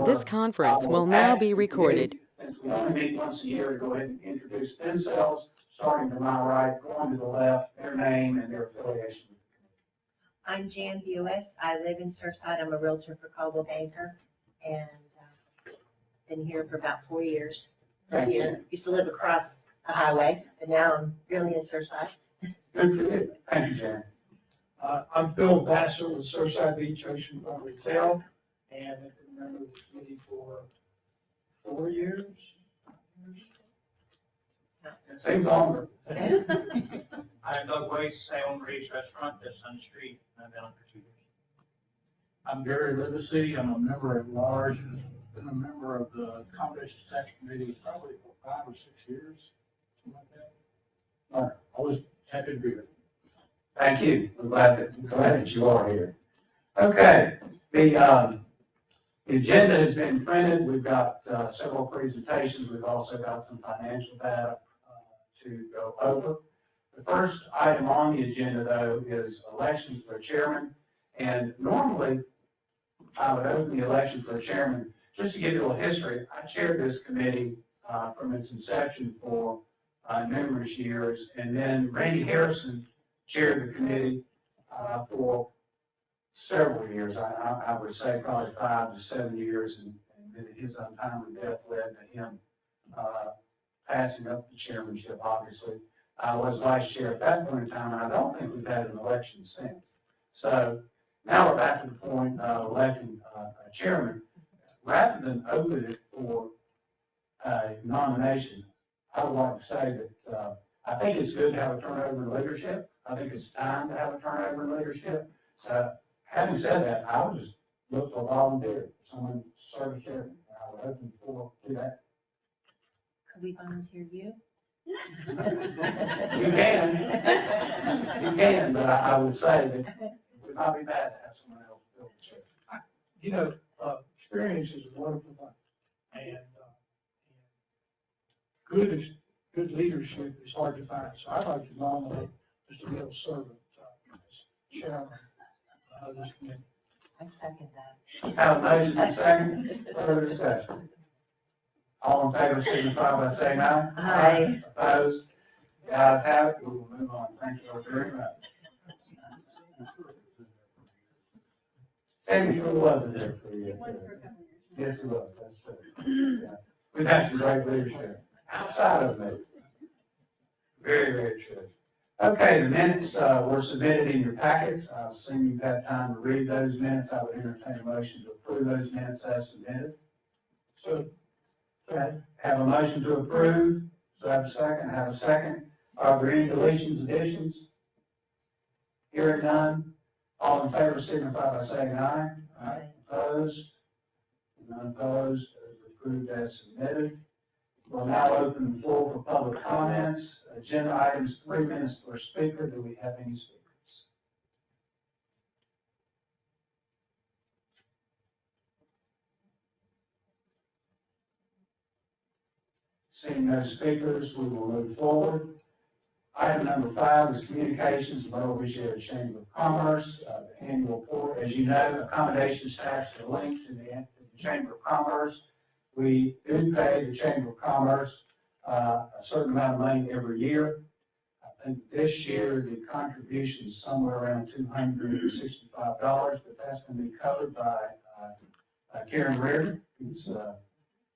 This conference will now be recorded. Since we only meet once a year, to go ahead and introduce themselves, starting to my right, going to the left, their name and their affiliation. I'm Jan Buis. I live in Surfside. I'm a realtor for Caldwell Banker and been here for about 4 years. Thank you. Used to live across the highway, but now I'm really in Surfside. Good for you. Thank you, Jan. I'm Phil Bassett with Surfside Beach Oceanfront Retail, and I've been a member of the committee for 4 years. Seems longer. I'm Doug Weiss. I own Ray's Restaurant that's on the street, and I've been on for 2 years. I'm Gary Livesey. I'm a member at large and been a member of the Accommodations Tax Committee probably for 5 or 6 years, something like that. All right, always happy to be here. Thank you. I'm glad that you are here. Okay, the agenda has been printed. We've got several presentations. We've also got some financial data to go over. The first item on the agenda, though, is elections for chairman. And normally, I would open the election for chairman. Just to give you a little history, I chaired this committee from its inception for numerous years. And then Randy Harrison chaired the committee for several years. I would say probably 5 to 7 years, and then his untimely death led to him passing up the chairmanship, obviously. I was vice chair at that point in time, and I don't think we've had an election since. So now we're back to the point of electing a chairman. Rather than open it for a nomination, I would like to say that I think it's good to have a turnover in leadership. I think it's time to have a turnover in leadership. So having said that, I would just look for a volunteer, someone to serve as chairman. I would open the floor to that. Could we volunteer you? You can, but I would say that it would not be bad to have someone else fill the chair. You know, experience is a wonderful thing, and good leadership is hard to find. So I'd like to nominate Mr. Bill Servant as chairman of this committee. I second that. Have a motion and a second, further discussion. All in favor signify by saying aye. Aye. Opposed? The ayes have it. We will move on. Thank you all very much. Sammy, who wasn't there for you? Yes, he was. That's true. Yeah. We've had some great leadership outside of me. Very, very true. Okay, the minutes were submitted in your packets. I assume you've had time to read those minutes. I would entertain a motion to approve those minutes as submitted. So, have a motion to approve. So have a second. Have a second. Are there any deletions, additions? Hearing none. All in favor signify by saying aye. Aye. Opposed? None opposed. Approved as submitted. We'll now open the floor for public comments. Agenda items, 3 minutes per speaker. Do we have any speakers? Seeing no speakers, we will move forward. Item number 5 is communications of Myrtle Beach Area Chamber of Commerce, the annual report. As you know, accommodations tax are linked to the Chamber of Commerce. We do pay the Chamber of Commerce a certain amount of money every year. I think this year the contribution is somewhere around $265, but that's going to be covered by Karen Reardon, who's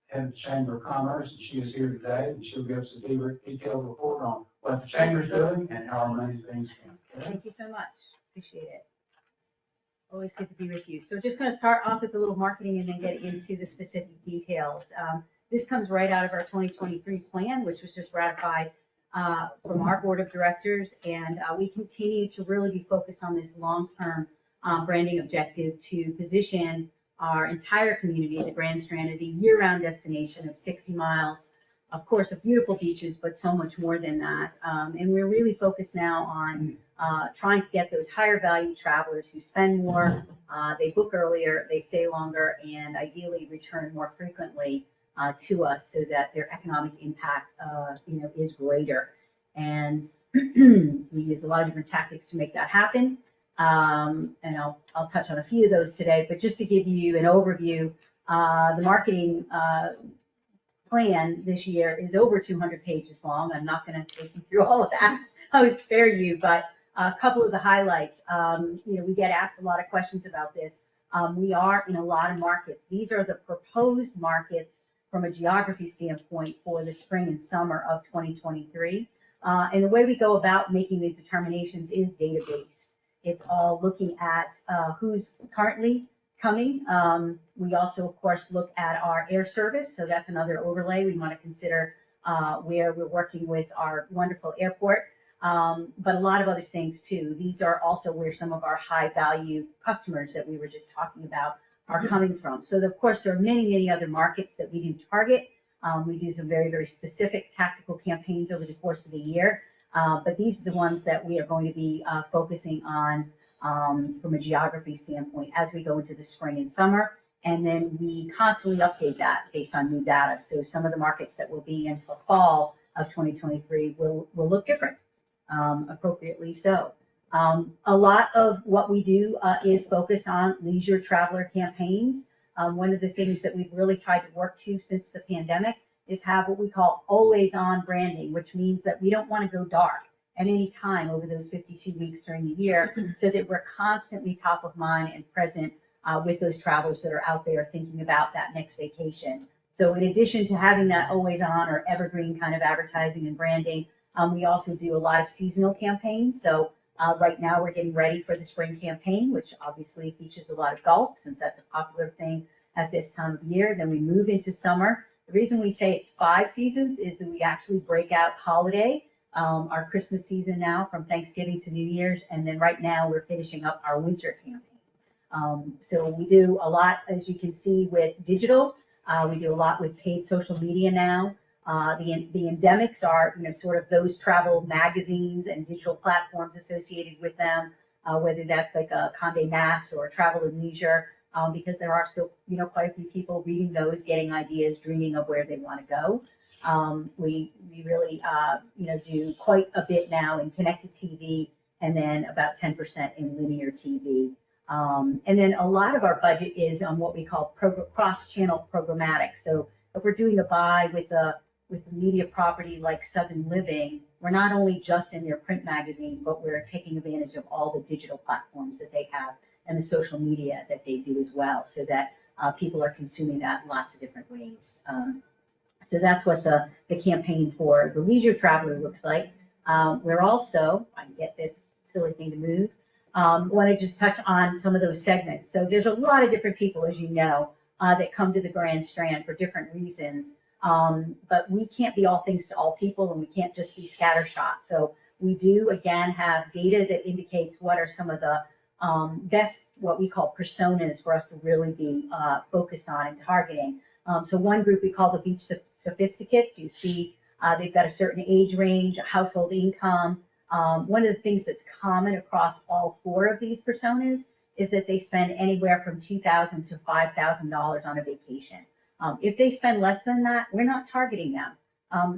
head of the Chamber of Commerce, and she is here today, and she'll give us a detailed report on what the Chamber's doing and how our money's being spent. Thank you so much. Appreciate it. Always good to be with you. So just going to start off with a little marketing and then get into the specific details. This comes right out of our 2023 plan, which was just ratified from our board of directors. And we continue to really be focused on this long-term branding objective to position our entire community, the Grand Strand, as a year-round destination of 60 miles, of course, of beautiful beaches, but so much more than that. And we're really focused now on trying to get those higher value travelers who spend more, they book earlier, they stay longer, and ideally return more frequently to us so that their economic impact is greater. And we use a lot of different tactics to make that happen. And I'll touch on a few of those today, but just to give you an overview, The marketing plan this year is over 200 pages long. I'm not going to take you through all of that. I would spare you, but a couple of the highlights. We get asked a lot of questions about this. We are in a lot of markets. These are the proposed markets from a geography standpoint for the spring and summer of 2023. And the way we go about making these determinations is data-based. It's all looking at who's currently coming. We also, of course, look at our air service. So that's another overlay. We want to consider where we're working with our wonderful airport, but a lot of other things too. These are also where some of our high value customers that we were just talking about are coming from. So of course, there are many, many other markets that we do target. We do some very, very specific tactical campaigns over the course of the year. But these are the ones that we are going to be focusing on from a geography standpoint as we go into the spring and summer. And then we constantly update that based on new data. So some of the markets that will be in for fall of 2023 will look different, appropriately so. A lot of what we do is focused on leisure traveler campaigns. One of the things that we've really tried to work to since the pandemic is have what we call always on branding, which means that we don't want to go dark at any time over those 52 weeks during the year, so that we're constantly top of mind and present with those travelers that are out there thinking about that next vacation. So in addition to having that always on or evergreen kind of advertising and branding, we also do a lot of seasonal campaigns. So right now we're getting ready for the spring campaign, which obviously features a lot of golf since that's a popular thing at this time of year. Then we move into summer. The reason we say it's 5 seasons is that we actually break out holiday, our Christmas season now from Thanksgiving to New Year's. And then right now we're finishing up our winter campaign. So we do a lot, as you can see, with digital. We do a lot with paid social media now. The endemics are, sort of those travel magazines and digital platforms associated with them, whether that's like a Condé Nast or Travel and Leisure, because there are still, quite a few people reading those, getting ideas, dreaming of where they want to go. We really, do quite a bit now in connected TV, and then about 10% in linear TV. And then a lot of our budget is on what we call cross-channel programmatic. So if we're doing a buy with a media property like Southern Living, we're not only just in their print magazine, but we're taking advantage of all the digital platforms that they have and the social media that they do as well, so that people are consuming that in lots of different ways. So that's what the campaign for the leisure traveler looks like. We're also, I can get this silly thing to move, want to just touch on some of those segments. So there's a lot of different people, as you know, that come to the Grand Strand for different reasons. But we can't be all things to all people, and we can't just be scattershot. So we do, again, have data that indicates what are some of the best, what we call personas for us to really be focused on and targeting. So one group we call the beach sophisticates. You see they've got a certain age range, a household income. One of the things that's common across all 4 of these personas is that they spend anywhere from $2,000 to $5,000 on a vacation. If they spend less than that, we're not targeting them.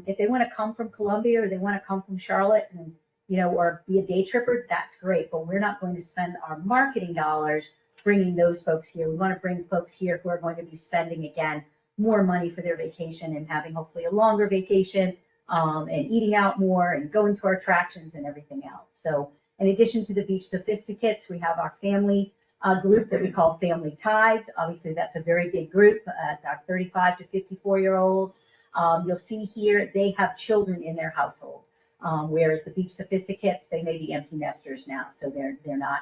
If they want to come from Columbia or they want to come from Charlotte and, or be a day tripper, that's great, but we're not going to spend our marketing dollars bringing those folks here. We want to bring folks here who are going to be spending, again, more money for their vacation and having hopefully a longer vacation, and eating out more and going to our attractions and everything else. So in addition to the beach sophisticates, we have our family group that we call Family Tides. Obviously, that's a very big group. It's our 35 to 54-year-olds. You'll see here they have children in their household, whereas the beach sophisticates, they may be empty nesters now, so they're not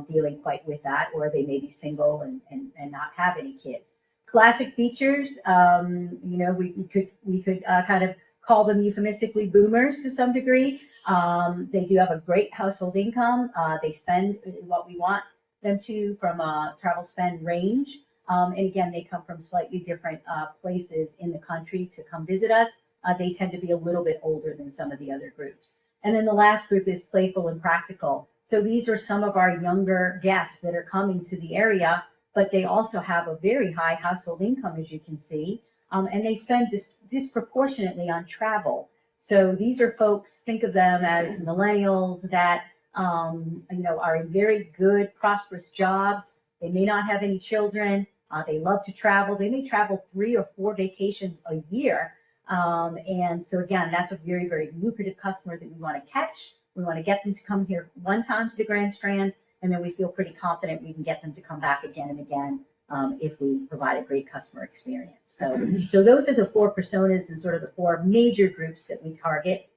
dealing quite with that, or they may be single and not have any kids. Classic beachers, we could kind of call them euphemistically boomers to some degree. They do have a great household income. They spend what we want them to from a travel spend range. And again, they come from slightly different places in the country to come visit us. They tend to be a little bit older than some of the other groups. And then the last group is playful and practical. So these are some of our younger guests that are coming to the area, but they also have a very high household income, as you can see, and they spend disproportionately on travel. So these are folks, think of them as millennials that are in very good, prosperous jobs. They may not have any children, They love to travel. They may travel 3 or 4 vacations a year. And so again, that's a very, very lucrative customer that we want to catch. We want to get them to come here one time to the Grand Strand, and then we feel pretty confident we can get them to come back again and again if we provide a great customer experience. So those are the 4 personas and sort of the 4 major groups that we target.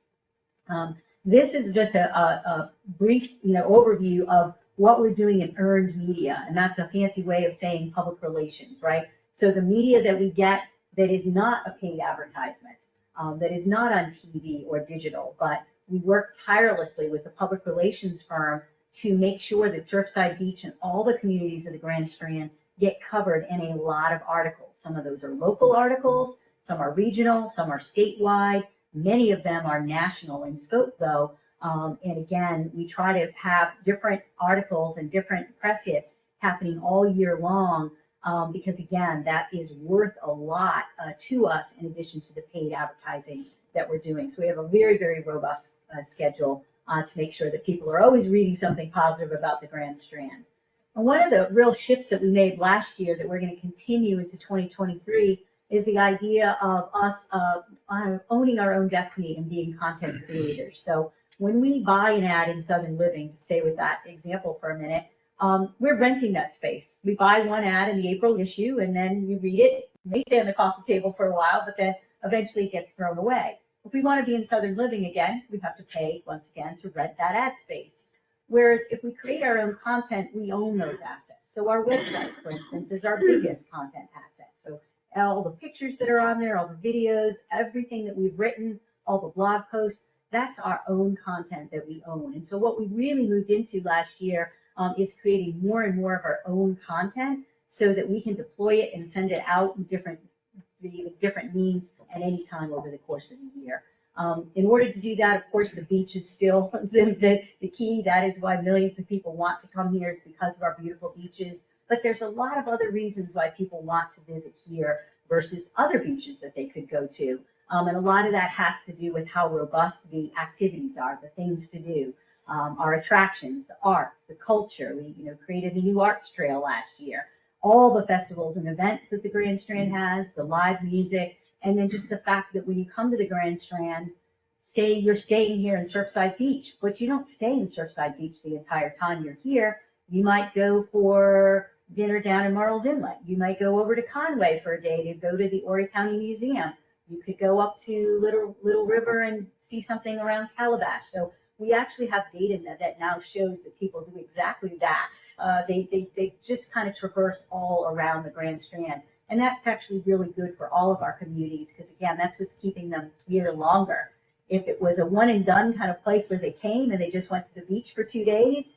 This is just a brief, overview of what we're doing in earned media, and that's a fancy way of saying public relations, right? So the media that we get that is not a paid advertisement, that is not on TV or digital, but we work tirelessly with the public relations firm to make sure that Surfside Beach and all the communities of the Grand Strand get covered in a lot of articles. Some of those are local articles, some are regional, some are statewide. Many of them are national in scope, though. And again, we try to have different articles and different press hits happening all year long, because again, that is worth a lot to us in addition to the paid advertising that we're doing. So we have a very, very robust schedule to make sure that people are always reading something positive about the Grand Strand. And one of the real shifts that we made last year that we're going to continue into 2023 is the idea of us owning our own destiny and being content creators. So when we buy an ad in Southern Living, to stay with that example for a minute, we're renting that space. We buy one ad in the April issue, and then you read it. It may stay on the coffee table for a while, but then eventually it gets thrown away. If we want to be in Southern Living again, we have to pay, once again, to rent that ad space. Whereas if we create our own content, we own those assets. So our website, for instance, is our biggest content asset. So all the pictures that are on there, all the videos, everything that we've written, all the blog posts, that's our own content that we own. And so what we really moved into last year is creating more and more of our own content so that we can deploy it and send it out in different means at any time over the course of the year. In order to do that, of course, the beach is still the key. That is why millions of people want to come here, is because of our beautiful beaches. But there's a lot of other reasons why people want to visit here versus other beaches that they could go to. And a lot of that has to do with how robust the activities are, the things to do, our attractions, the arts, the culture. We created a new arts trail last year. All the festivals and events that the Grand Strand has, the live music, and then just the fact that when you come to the Grand Strand, say you're staying here in Surfside Beach, but you don't stay in Surfside Beach the entire time you're here. You might go for dinner down in Murrells Inlet. You might go over to Conway for a day to go to the Horry County Museum. You could go up to Little River and see something around Calabash. So we actually have data that now shows that people do exactly that. They just kind of traverse all around the Grand Strand. And that's actually really good for all of our communities, because again, that's what's keeping them here longer. If it was a one and done kind of place where they came and they just went to the beach for 2 days,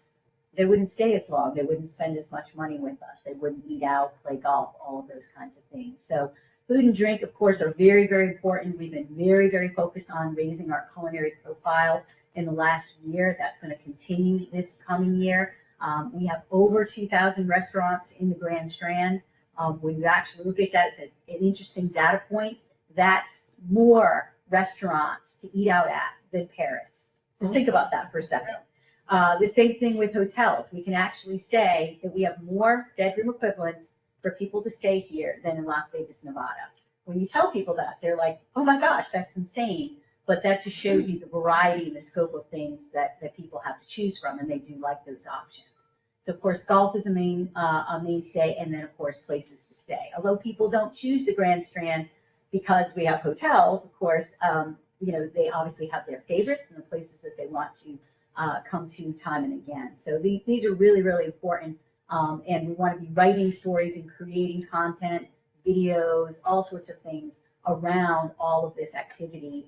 they wouldn't stay as long. They wouldn't spend as much money with us. They wouldn't eat out, play golf, all of those kinds of things. So food and drink, of course, are very, very important. We've been very, very focused on raising our culinary profile in the last year. That's going to continue this coming year. We have over 2,000 restaurants in the Grand Strand. When you actually look at that, it's an interesting data point. That's more restaurants to eat out at than Paris. Just think about that for a second. The same thing with hotels. We can actually say that we have more bedroom equivalents for people to stay here than in Las Vegas, Nevada. When you tell people that, they're like, oh my gosh, that's insane. But that just shows you the variety and the scope of things that people have to choose from, and they do like those options. So of course, golf is a mainstay, and then of course, places to stay. Although people don't choose the Grand Strand because we have hotels, of course, they obviously have their favorites and the places that they want to come to time and again. So these are really, really important, and we want to be writing stories and creating content, videos, all sorts of things around all of this activity,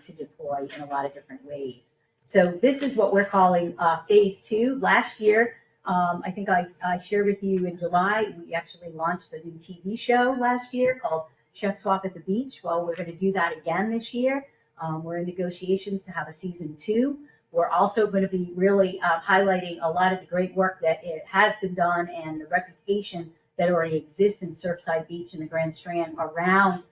to deploy in a lot of different ways. So this is what we're calling phase 2. Last year, I think I shared with you in July, we actually launched a new TV show last year called Chef's Walk at the Beach. Well, we're going to do that again this year. We're in negotiations to have a season 2. We're also going to be really highlighting a lot of the great work that it has been done and the reputation that already exists in Surfside Beach and the Grand Strand around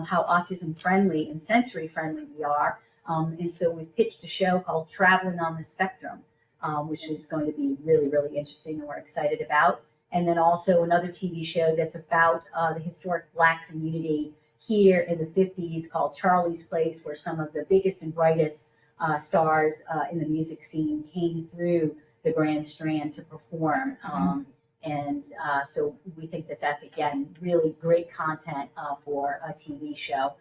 how autism friendly and sensory friendly we are. And so we pitched a show called Traveling on the Spectrum, which is going to be really, really interesting and we're excited about. and then also another TV show that's about the historic Black community here in the 50s called Charlie's Place, where some of the biggest and brightest stars in the music scene came through the Grand Strand to perform. So we think that that's, again, really great content for a TV show.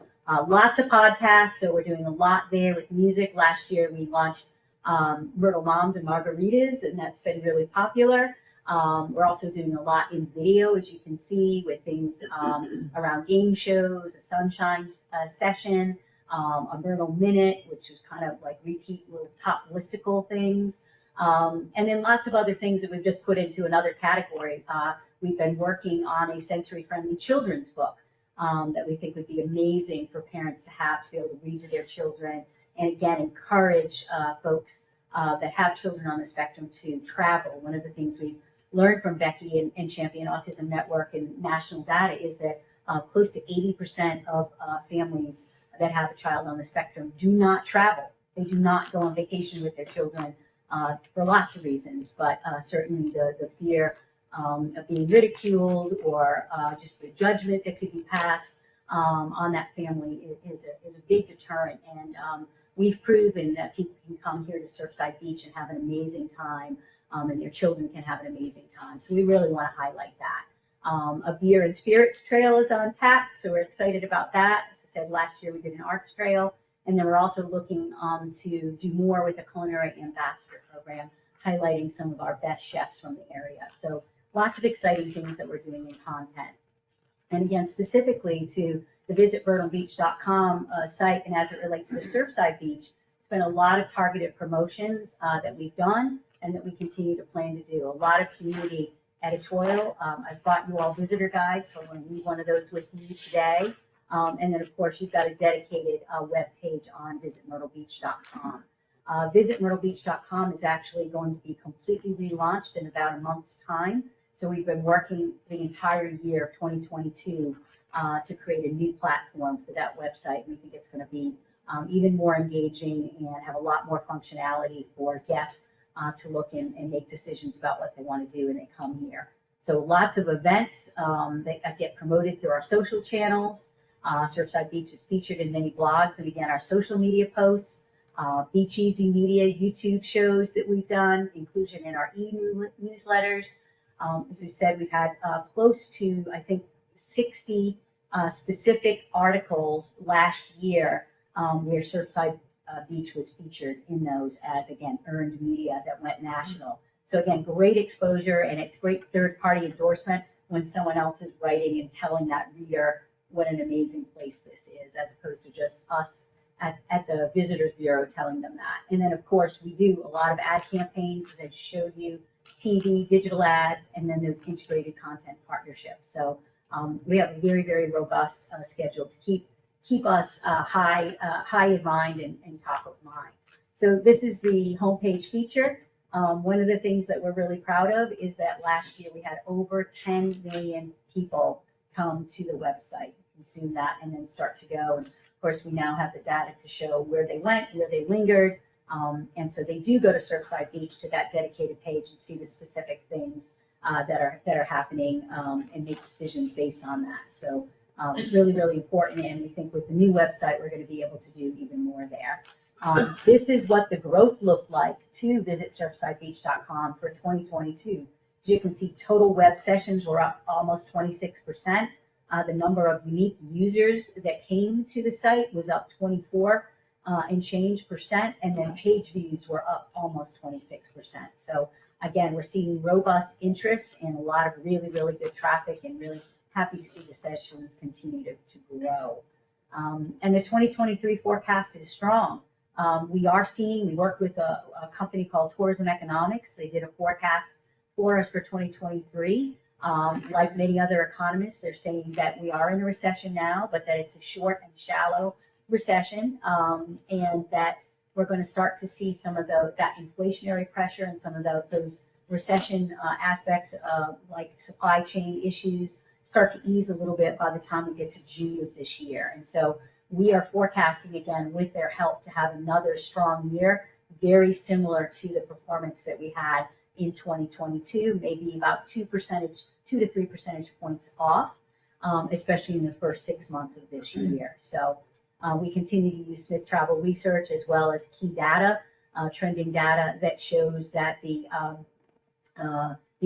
Lots of podcasts, so we're doing a lot there with music. Last year we launched Myrtle Moms and Margaritas, and that's been really popular. We're also doing a lot in video, as you can see, with things around game shows, a sunshine session, a Myrtle Minute, which is kind of like repeat little top listicle things. And then lots of other things that we've just put into another category. We've been working on a sensory-friendly children's book that we think would be amazing for parents to have, to be able to read to their children, and again, encourage folks that have children on the spectrum to travel. One of the things we've learned from Becky and Champion Autism Network and national data is that close to 80% of families that have a child on the spectrum do not travel. They do not go on vacation with their children for lots of reasons, but certainly the fear of being ridiculed or just the judgment that could be passed on that family is a big deterrent. And we've proven that people can come here to Surfside Beach and have an amazing time, and their children can have an amazing time. So we really want to highlight that. A beer and spirits trail is on tap, so we're excited about that. As I said, last year we did an arts trail, and then we're also looking to do more with the Culinary Ambassador Program, highlighting some of our best chefs from the area. So lots of exciting things that we're doing in content. And again, specifically to the visitmyrtlebeach.com site, and as it relates to Surfside Beach, it's been a lot of targeted promotions that we've done and that we continue to plan to do. A lot of community editorial. I've brought you all visitor guides, so I'm going to leave one of those with you today. And then, of course, you've got a dedicated web page on visitmyrtlebeach.com. Visitmyrtlebeach.com is actually going to be completely relaunched in about a month's time. So we've been working the entire year of 2022 to create a new platform for that website. We think it's going to be even more engaging and have a lot more functionality for guests to look and make decisions about what they want to do when they come here. So lots of events that get promoted through our social channels. Surfside Beach is featured in many blogs, and again, our social media posts, Beach Easy Media YouTube shows that we've done, inclusion in our e-newsletters. As we said, we've had close to, I think, 60 specific articles last year where Surfside Beach was featured in those as, again, earned media that went national. So again, great exposure, and it's great third-party endorsement when someone else is writing and telling that reader what an amazing place this is, as opposed to just us at the Visitors Bureau telling them that. And then, of course, we do a lot of ad campaigns, as I just showed you, TV, digital ads, and then those integrated content partnerships. So we have a very, very robust schedule to keep us high in mind and top of mind. So this is the homepage feature. One of the things that we're really proud of is that last year we had over 10 million people come to the website, consume that, and then start to go. And of course, we now have the data to show where they went, where they lingered. And so they do go to Surfside Beach, to that dedicated page, and see the specific things that are happening and make decisions based on that. So really, really important. And we think with the new website, we're going to be able to do even more there. This is what the growth looked like to visit surfsidebeach.com for 2022. As you can see, total web sessions were up almost 26%. The number of unique users that came to the site was up 24 and change percent, and then page views were up almost 26%. So again, we're seeing robust interest and a lot of really, really good traffic, and really happy to see the sessions continue to grow. And the 2023 forecast is strong. We worked with a company called Tourism Economics. They did a forecast for us for 2023. Like many other economists, they're saying that we are in a recession now, but that it's a short and shallow recession, and that we're going to start to see some of that inflationary pressure and some of those recession aspects like supply chain issues start to ease a little bit by the time we get to June of this year. And so we are forecasting, again, with their help, to have another strong year, very similar to the performance that we had in 2022, maybe about 2 to 3 percentage points off, especially in the first 6 months of this year. So we continue to use Smith Travel Research as well as key data, trending data that shows that the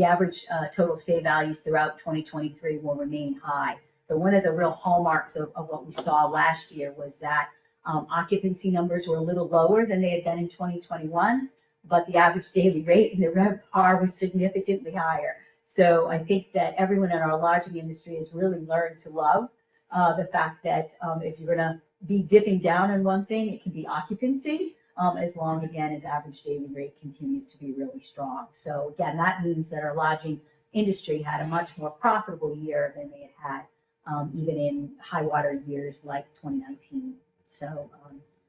average total stay values throughout 2023 will remain high. So one of the real hallmarks of what we saw last year was that occupancy numbers were a little lower than they had been in 2021, but the average daily rate and the RevPAR was significantly higher. So I think that everyone in our lodging industry has really learned to love the fact that if you're gonna be dipping down on one thing, it can be occupancy, as long, again, as average daily rate continues to be really strong. So again, that means that our lodging industry had a much more profitable year than they had even in high water years like 2019. So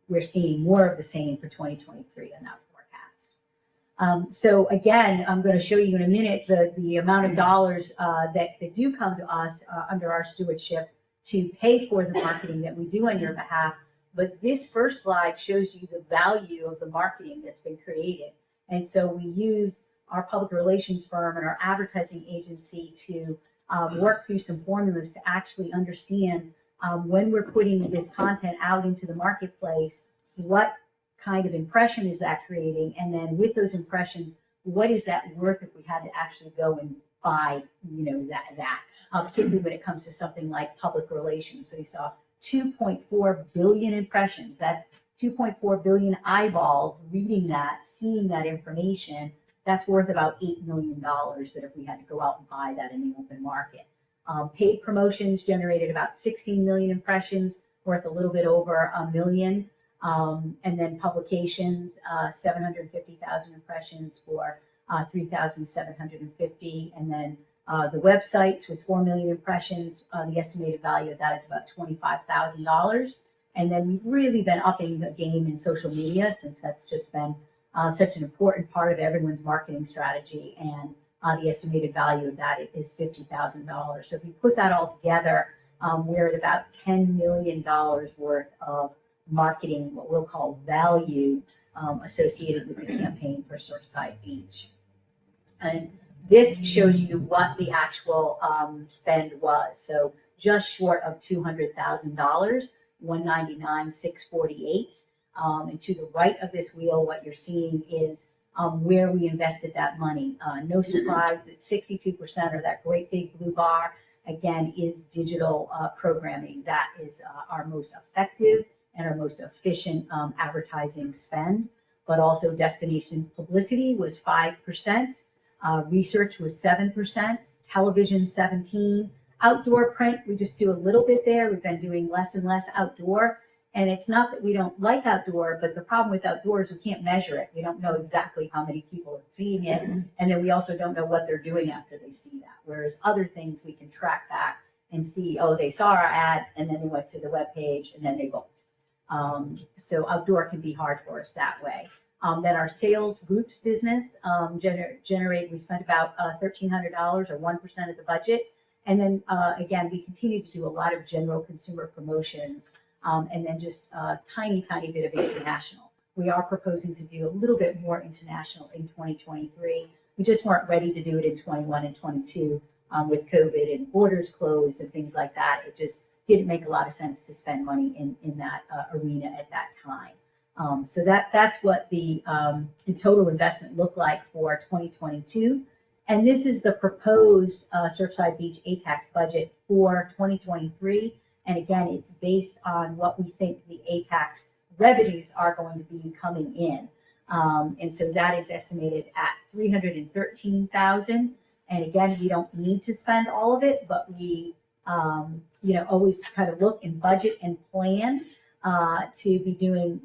we're seeing more of the same for 2023 in that forecast. So again, I'm going to show you in a minute the amount of dollars that do come to us under our stewardship to pay for the marketing that we do on your behalf. But this first slide shows you the value of the marketing that's been created. And so we use our public relations firm and our advertising agency to work through some formulas to actually understand when we're putting this content out into the marketplace, what kind of impression is that creating? And then with those impressions, what is that worth if we had to actually go and buy, particularly when it comes to something like public relations. So you saw 2.4 billion impressions. That's 2.4 billion eyeballs reading that, seeing that information. That's worth about $8 million that if we had to go out and buy that in the open market. Paid promotions generated about 16 million impressions, worth a little bit over $1 million. And then publications, 750,000 impressions for 3,750. And then the websites with 4 million impressions, the estimated value of that is about $25,000. And then we've really been upping the game in social media, since that's just been such an important part of everyone's marketing strategy. And the estimated value of that is $50,000. So if you put that all together, we're at about $10 million worth of marketing, what we'll call value, associated with the campaign for Surfside Beach. And this shows you what the actual spend was. So just short of $200,000, $199,648. And to the right of this wheel, what you're seeing is where we invested that money. No surprise that 62%, or that great big blue bar, again, is digital programming. That is our most effective and our most efficient advertising spend. But also destination publicity was 5%. Research was 7%, television 17%, outdoor print, we just do a little bit there. We've been doing less and less outdoor. And it's not that we don't like outdoor, but the problem with outdoor is we can't measure it. We don't know exactly how many people are seeing it. And then we also don't know what they're doing after they see that. Whereas other things we can track back and see, oh, they saw our ad and then they went to the webpage and then they booked. So outdoor can be hard for us that way. Then our sales groups business we spent about $1,300 or 1% of the budget. And then again, we continue to do a lot of general consumer promotions, and then just a tiny bit of international. We are proposing to do a little bit more international in 2023. We just weren't ready to do it in 21 and 22 with COVID and borders closed and things like that. It just didn't make a lot of sense to spend money in that arena at that time. So that's what the total investment looked like for 2022. And this is the proposed Surfside Beach ATAX budget for 2023. And again, it's based on what we think the ATAX revenues are going to be coming in. And so that is estimated at $313,000. And again, we don't need to spend all of it, but we always kind of look and budget and plan to be doing,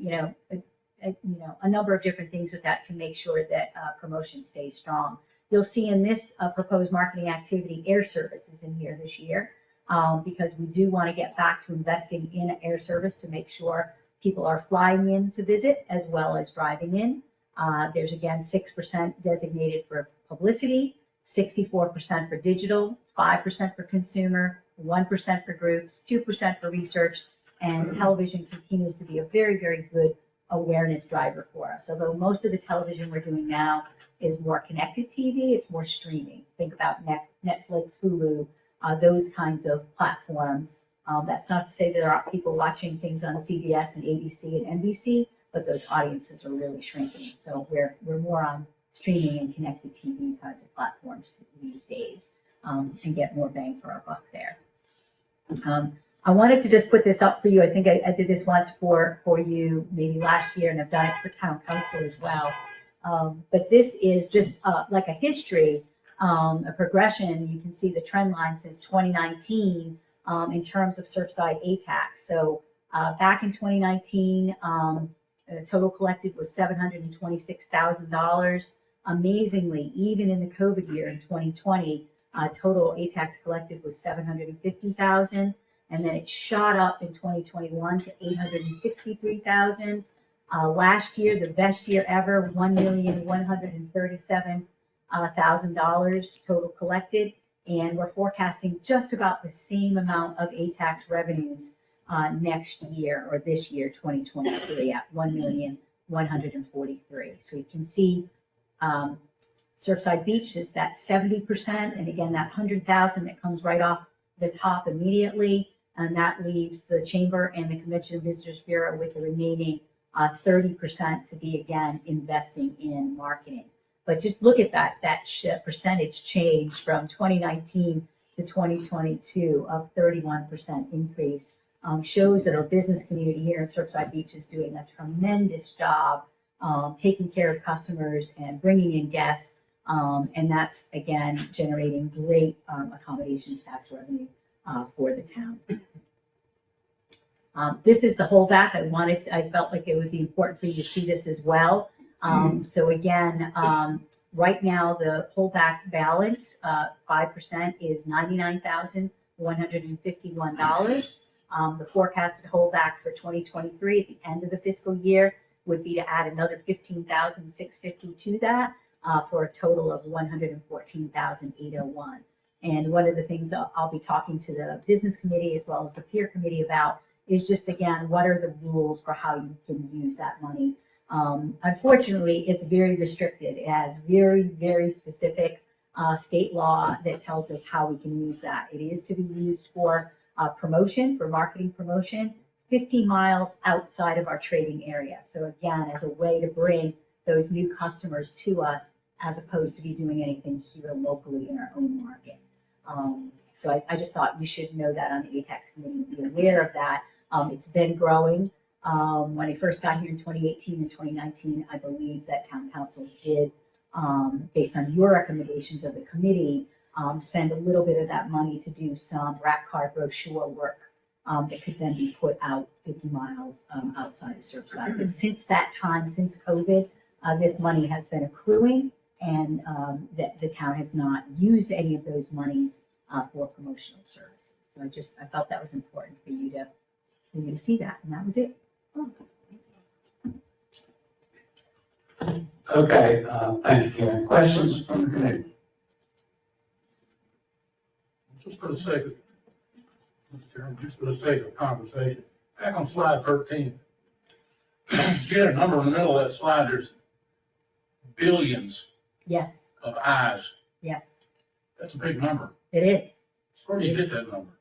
a number of different things with that to make sure that promotion stays strong. You'll see in this proposed marketing activity, air service is in here this year, because we do want to get back to investing in air service to make sure people are flying in to visit as well as driving in. There's again 6% designated for publicity, 64% for digital, 5% for consumer, 1% for groups, 2% for research, and television continues to be a very, very good awareness driver for us. Although most of the television we're doing now is more connected TV, it's more streaming. Think about Netflix, Hulu, those kinds of platforms. That's not to say that there aren't people watching things on CBS and ABC and NBC, but those audiences are really shrinking. So we're more on streaming and connected TV kinds of platforms these days, and get more bang for our buck there. I wanted to just put this up for you. I think I did this once for you maybe last year, and I've done it for town council as well. But this is just like a history, a progression. You can see the trend line since 2019 in terms of Surfside ATAX. So back in 2019, total collected was $726,000. Amazingly, even in the COVID year in 2020, total ATAX collected was $750,000. And then it shot up in 2021 to $863,000. Last year, the best year ever, $1,137,000 total collected. And we're forecasting just about the same amount of ATAX revenues next year, or this year, 2023, at $1,143,000. So you can see Surfside Beach is that 70%, and again, that 100,000 that comes right off the top immediately, and that leaves the Chamber and the Convention and Visitors Bureau with the remaining 30% to be, again, investing in marketing. But just look at that percentage change from 2019 to 2022 of 31% increase. Shows that our business community here in Surfside Beach is doing a tremendous job taking care of customers and bringing in guests. And that's, again, generating great accommodations tax revenue for the town. This is the holdback. I felt like it would be important for you to see this as well. So again, right now the holdback balance, 5% is $99,151. The forecasted holdback for 2023 at the end of the fiscal year would be to add another $15,650 to that for a total of $114,801. And one of the things I'll be talking to the business committee as well as the peer committee about is just, again, what are the rules for how you can use that money? Unfortunately, it's very restricted. It has very, very specific state law that tells us how we can use that. It is to be used for promotion, for marketing promotion, 50 miles outside of our trading area. So again, as a way to bring those new customers to us, as opposed to be doing anything here locally in our own market. So I just thought you should know that on the ATAX committee, be aware of that. It's been growing. When I first got here in 2018 and 2019, I believe that town council did, based on your recommendations of the committee, spend a little bit of that money to do some rack card brochure work that could then be put out 50 miles outside of Surfside. But since that time, since COVID, this money has been accruing, and the town has not used any of those monies for promotional services. So I felt that was important for you to see that, and that was it. Okay, thank you, Karen. Questions from the committee? Just for the sake of, Mr. Chairman, just for the sake of conversation, back on slide 13, you had a number in the middle of that slide, there's billions Yes, of eyes. yes, That's a big number. it is. Where do you get that number?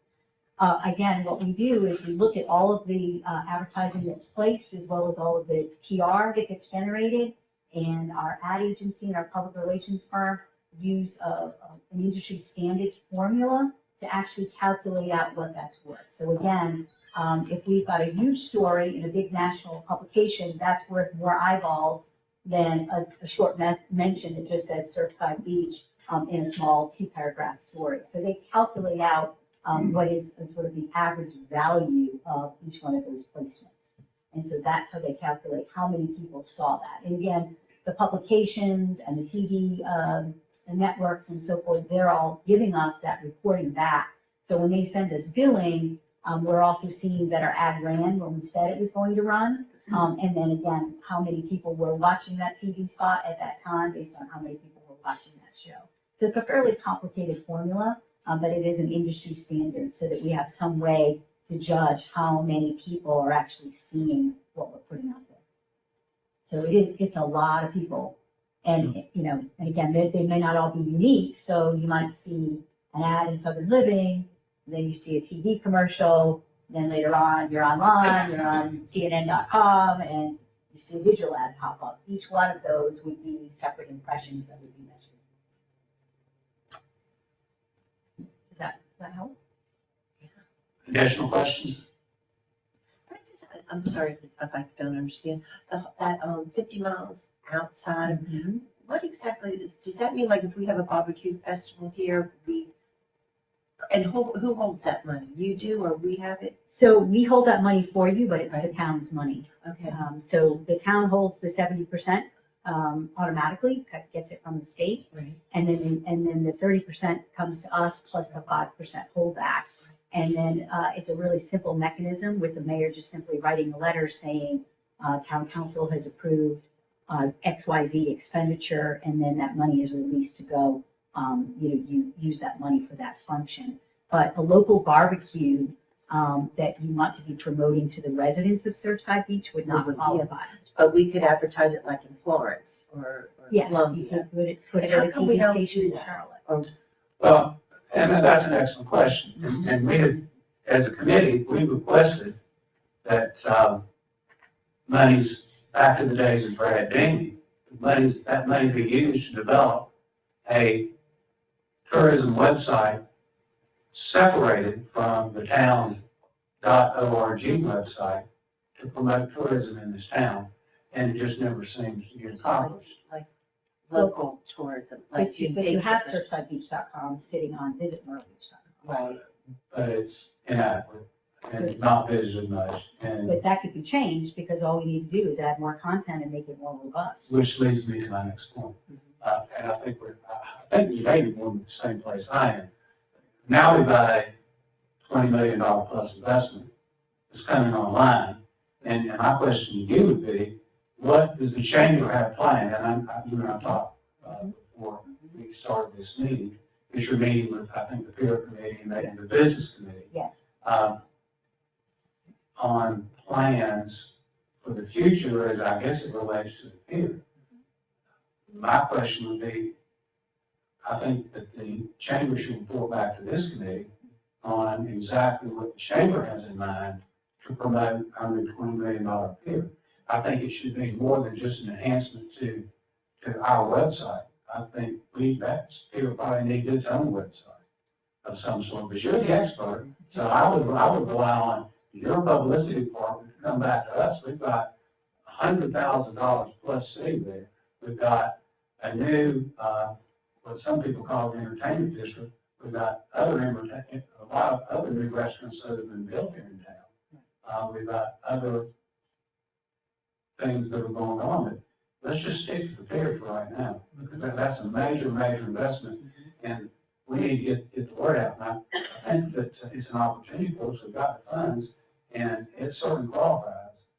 Again, what we do is we look at all of the advertising that's placed, as well as all of the PR that gets generated, and our ad agency and our public relations firm use an industry standard formula to actually calculate out what that's worth. So again, if we've got a huge story in a big national publication, that's worth more eyeballs than a short mention that just says Surfside Beach in a small 2-paragraph story. So they calculate out what is sort of the average value of each one of those placements. And so that's how they calculate how many people saw that. And again, the publications and the TV and networks and so forth, they're all giving us that reporting back. So when they send us billing, we're also seeing that our ad ran when we said it was going to run. And then again, how many people were watching that TV spot at that time based on how many people were watching that show. So it's a fairly complicated formula, but it is an industry standard so that we have some way to judge how many people are actually seeing what we're putting out there. So it's a lot of people. And, you know, and again, they may not all be unique, so you might see an ad in Southern Living, then you see a TV commercial, then later on, you're online, you're on CNN.com, and you see a digital ad pop up. Each one of those would be separate impressions that would be measured. Does that help? Additional questions? I'm sorry if I don't understand. That 50 miles outside of, what exactly does that mean? Like if we have a barbecue festival here, and who holds that money? You do, or we have it? So we hold that money for you, but it's the town's money. Okay. So the town holds the 70% automatically, gets it from the state. Right. And then the 30% comes to us plus the 5% holdback. And then it's a really simple mechanism with the mayor just simply writing a letter saying, town council has approved XYZ expenditure, and then that money is released to go, you use that money for that function. But a local barbecue that you want to be promoting to the residents of Surfside Beach would not qualify. But we could advertise it like in Florence or Yes, you Columbia. could put it How at a come we TV don't station do in that? Charlotte. Well, and that's an excellent question. And we had, as a committee, we requested that monies, back in the days of Brad Daney, that money be used to develop a tourism website separated from the town's .org website to promote tourism in this town, and it just never seems to get accomplished. Like local tourism, like But you have surfsidebeach.com sitting on visitmyrtlebeach.com. Right. But it's inadequate and not visited much, and But that could be changed because all we need to do is add more content and make it more robust. which leads me to my next point. And I think you may be more in the same place I am. Now we've got a $20 million plus investment that's coming online. And my question to you would be, what does the chamber have planned? And you and I talked before we started this meeting, is you're meeting with, I think, the peer committee and maybe the business committee. Yes. On plans for the future, as I guess it relates to the pier. My question would be, I think that the chamber should report back to this committee on exactly what the chamber has in mind to promote our new $20 million pier. I think it should be more than just an enhancement to our website. I think that pier probably needs its own website of some sort, but you're the expert, so I would rely on your publicity department to come back to us. We've got $100,000 plus sitting there. We've got a new, what some people call the entertainment district. We've got a lot of other new restaurants that have been built here in town. We've got other things that are going on, but let's just stick to the pier for right now, because that's a major, major investment, and we need to get the word out. Now, I think that it's an opportunity for us. We've got the funds, and it certainly qualifies.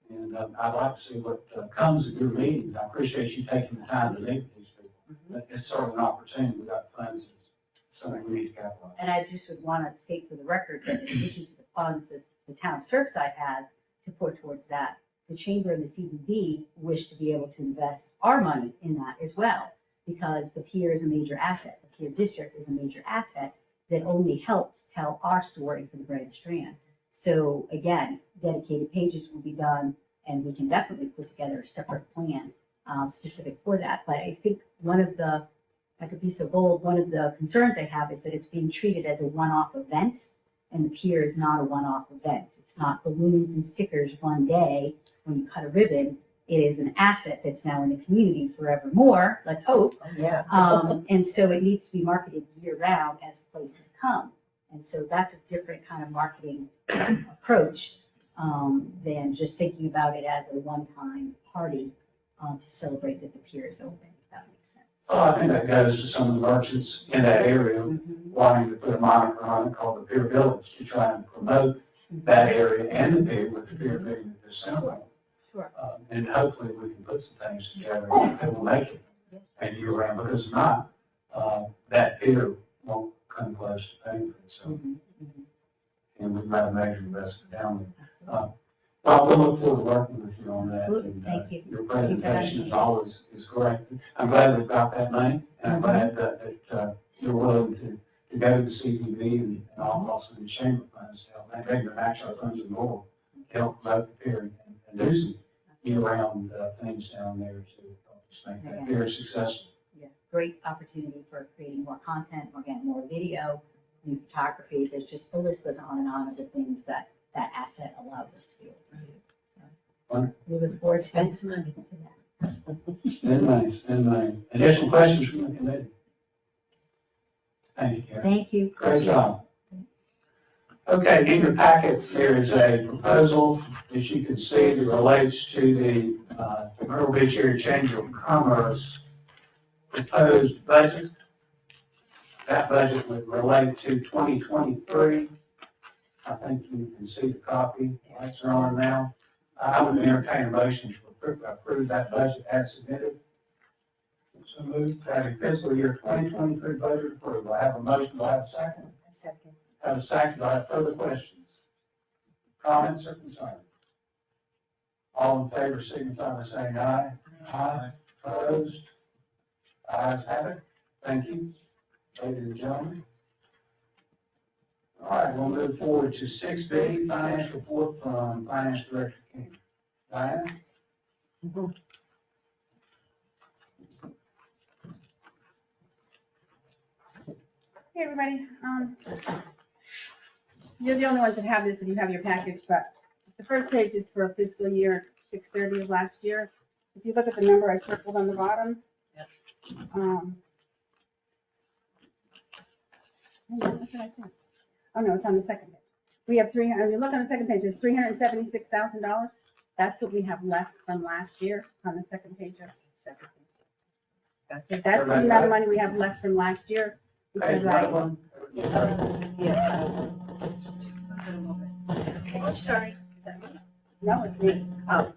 And I'd like to see what comes of your meetings. I appreciate you taking the time to meet with these people. But it's sort of an opportunity. We've got the funds. It's something we need to capitalize. And I just would want to state for the record that in addition to the funds that the town of Surfside has to put towards that, the chamber and the CBB wish to be able to invest our money in that as well, because the pier is a major asset. The pier district is a major asset that only helps tell our story for the Grand Strand. So again, dedicated pages will be done, and we can definitely put together a separate plan specific for that. But I think I could be so bold, one of the concerns they have is that it's being treated as a one-off event, and the pier is not a one-off event. It's not balloons and stickers one day when you cut a ribbon. It is an asset that's now in the community forevermore, let's hope. Yeah. And so it needs to be marketed year-round as a place to come. And so that's a different kind of marketing approach than just thinking about it as a one-time party to celebrate that the pier is open, if that makes sense. Well, I think that goes to some of the merchants in that area wanting to put a moniker on it called the Pier Village to try and promote that area and the pier with the pier being at the center. Sure. And hopefully we can put some things together that will make it a year round, because if not, that pier won't come close to paying for itself. And we've made a major investment down there. Well, we'll look forward to working with you on that. Absolutely. and, Thank you. Your presentation is always correct. I'm glad we've got that money, and I'm glad that you're willing to go to the CPB and also the chamber funds to help, maybe the natural funds and more, to help promote the pier and do some year-round things down there to help us make that pier successful. Yeah, great opportunity for creating more content, we're getting more video, new photography, there's just, the list goes on and on of the things that that asset allows us to be able to do. So Wonderful. we look forward to Spend some money. that. Spend money. Additional questions from the committee? Thank you, Karen. Thank you. Great job. Okay, in your packet, there is a proposal that you can see that relates to the Myrtle Beach Area Chamber of Commerce proposed budget. That budget would relate to 2023. I think you can see the copy, lights are on now. I would entertain a motion to approve that budget as submitted. So moved, having fiscal year 2023 budget approved. I have a motion, do I have a second? A second. Have a second, do I have further questions? Comments or concerns? All in favor, signify by saying aye. Aye. Opposed? Ayes have it. Thank you, ladies and gentlemen. All right, we'll move forward to 6B, finance report from Finance Director King. Diana? Hey, everybody. You're the only ones that have this if you have your package, but the first page is for fiscal year 6/30 of last year. If you look at the number I circled on the bottom. What did I say? Oh, no, it's on the second page. We have you look on the second page, it's $376,000. That's what we have left from last year. It's on the second page. Second. That's the amount of money we have left from last year. Page Because one. Yeah. Okay, I'm sorry. Is that me? no, it's me. Oh.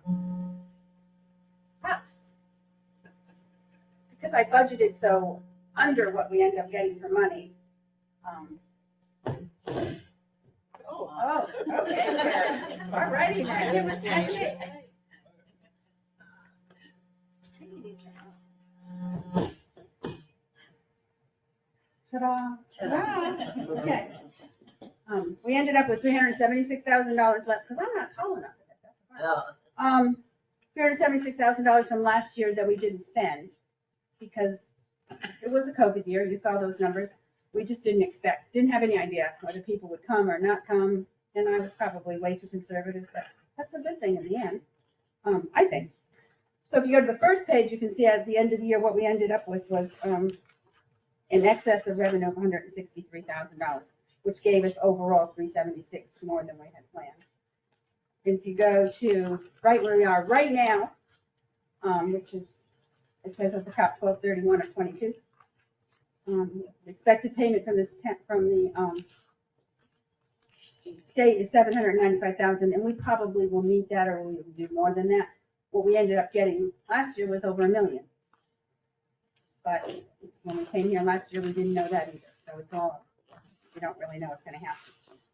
Because I budgeted so under what we end up getting for money. Oh, okay. All righty then. It was touching. Ta-da. Ta-da. Okay. We ended up with $376,000 left, because I'm not tall enough for this. $376,000 from last year that we didn't spend, because it was a COVID year, you saw those numbers. We just didn't have any idea whether people would come or not come, and I was probably way too conservative, but that's a good thing in the end, I think. So if you go to the first page, you can see at the end of the year, what we ended up with was in excess of revenue of $163,000, which gave us overall 376 more than we had planned. If you go to right where we are right now, which is, it says at the top 12/31 of 22. Expected payment from the state is $795,000, and we probably will meet that, or we will do more than that. What we ended up getting last year was over $1 million. But when we came here last year, we didn't know that either. So it's all, we don't really know what's going to happen.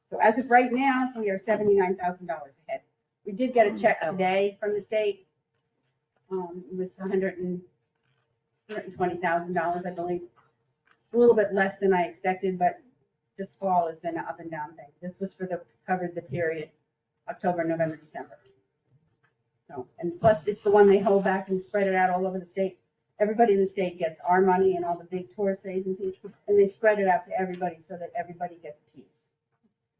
So as of right now, we are $79,000 ahead. We did get a check today from the state. It was $120,000, I believe. A little bit less than I expected, but this fall has been an up and down thing. This was covered the period October, November, December. So, and plus it's the one they hold back and spread it out all over the state. Everybody in the state gets our money and all the big tourist agencies, and they spread it out to everybody so that everybody gets a piece.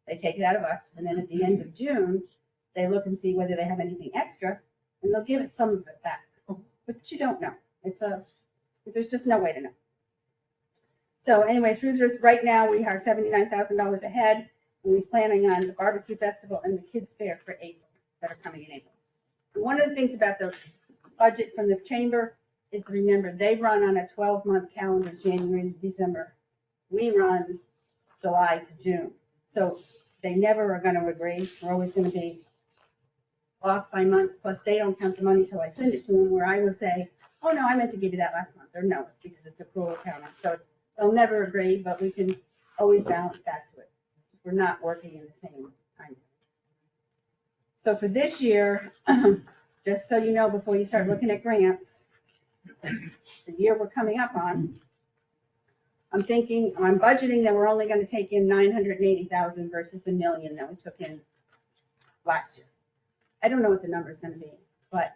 They take it out of us, and then at the end of June, they look and see whether they have anything extra, and they'll give it some of it back. But you don't know. There's just no way to know. So anyway, through this, right now, we are $79,000 ahead, and we're planning on the barbecue festival and the kids fair for April, that are coming in April. And one of the things about the budget from the chamber is to remember, they run on a 12-month calendar, January to December. We run July to June. So they never are going to agree. We're always going to be off by months, plus they don't count the money till I send it to them, where I will say, oh no, I meant to give you that last month, or no, it's because it's accrual accounting. So they'll never agree, but we can always balance back to it. We're not working in the same time. So for this year, just so you know, before you start looking at grants, the year we're coming up on, I'm budgeting that we're only gonna take in 980,000 versus the million that we took in last year. I don't know what the number's gonna be, but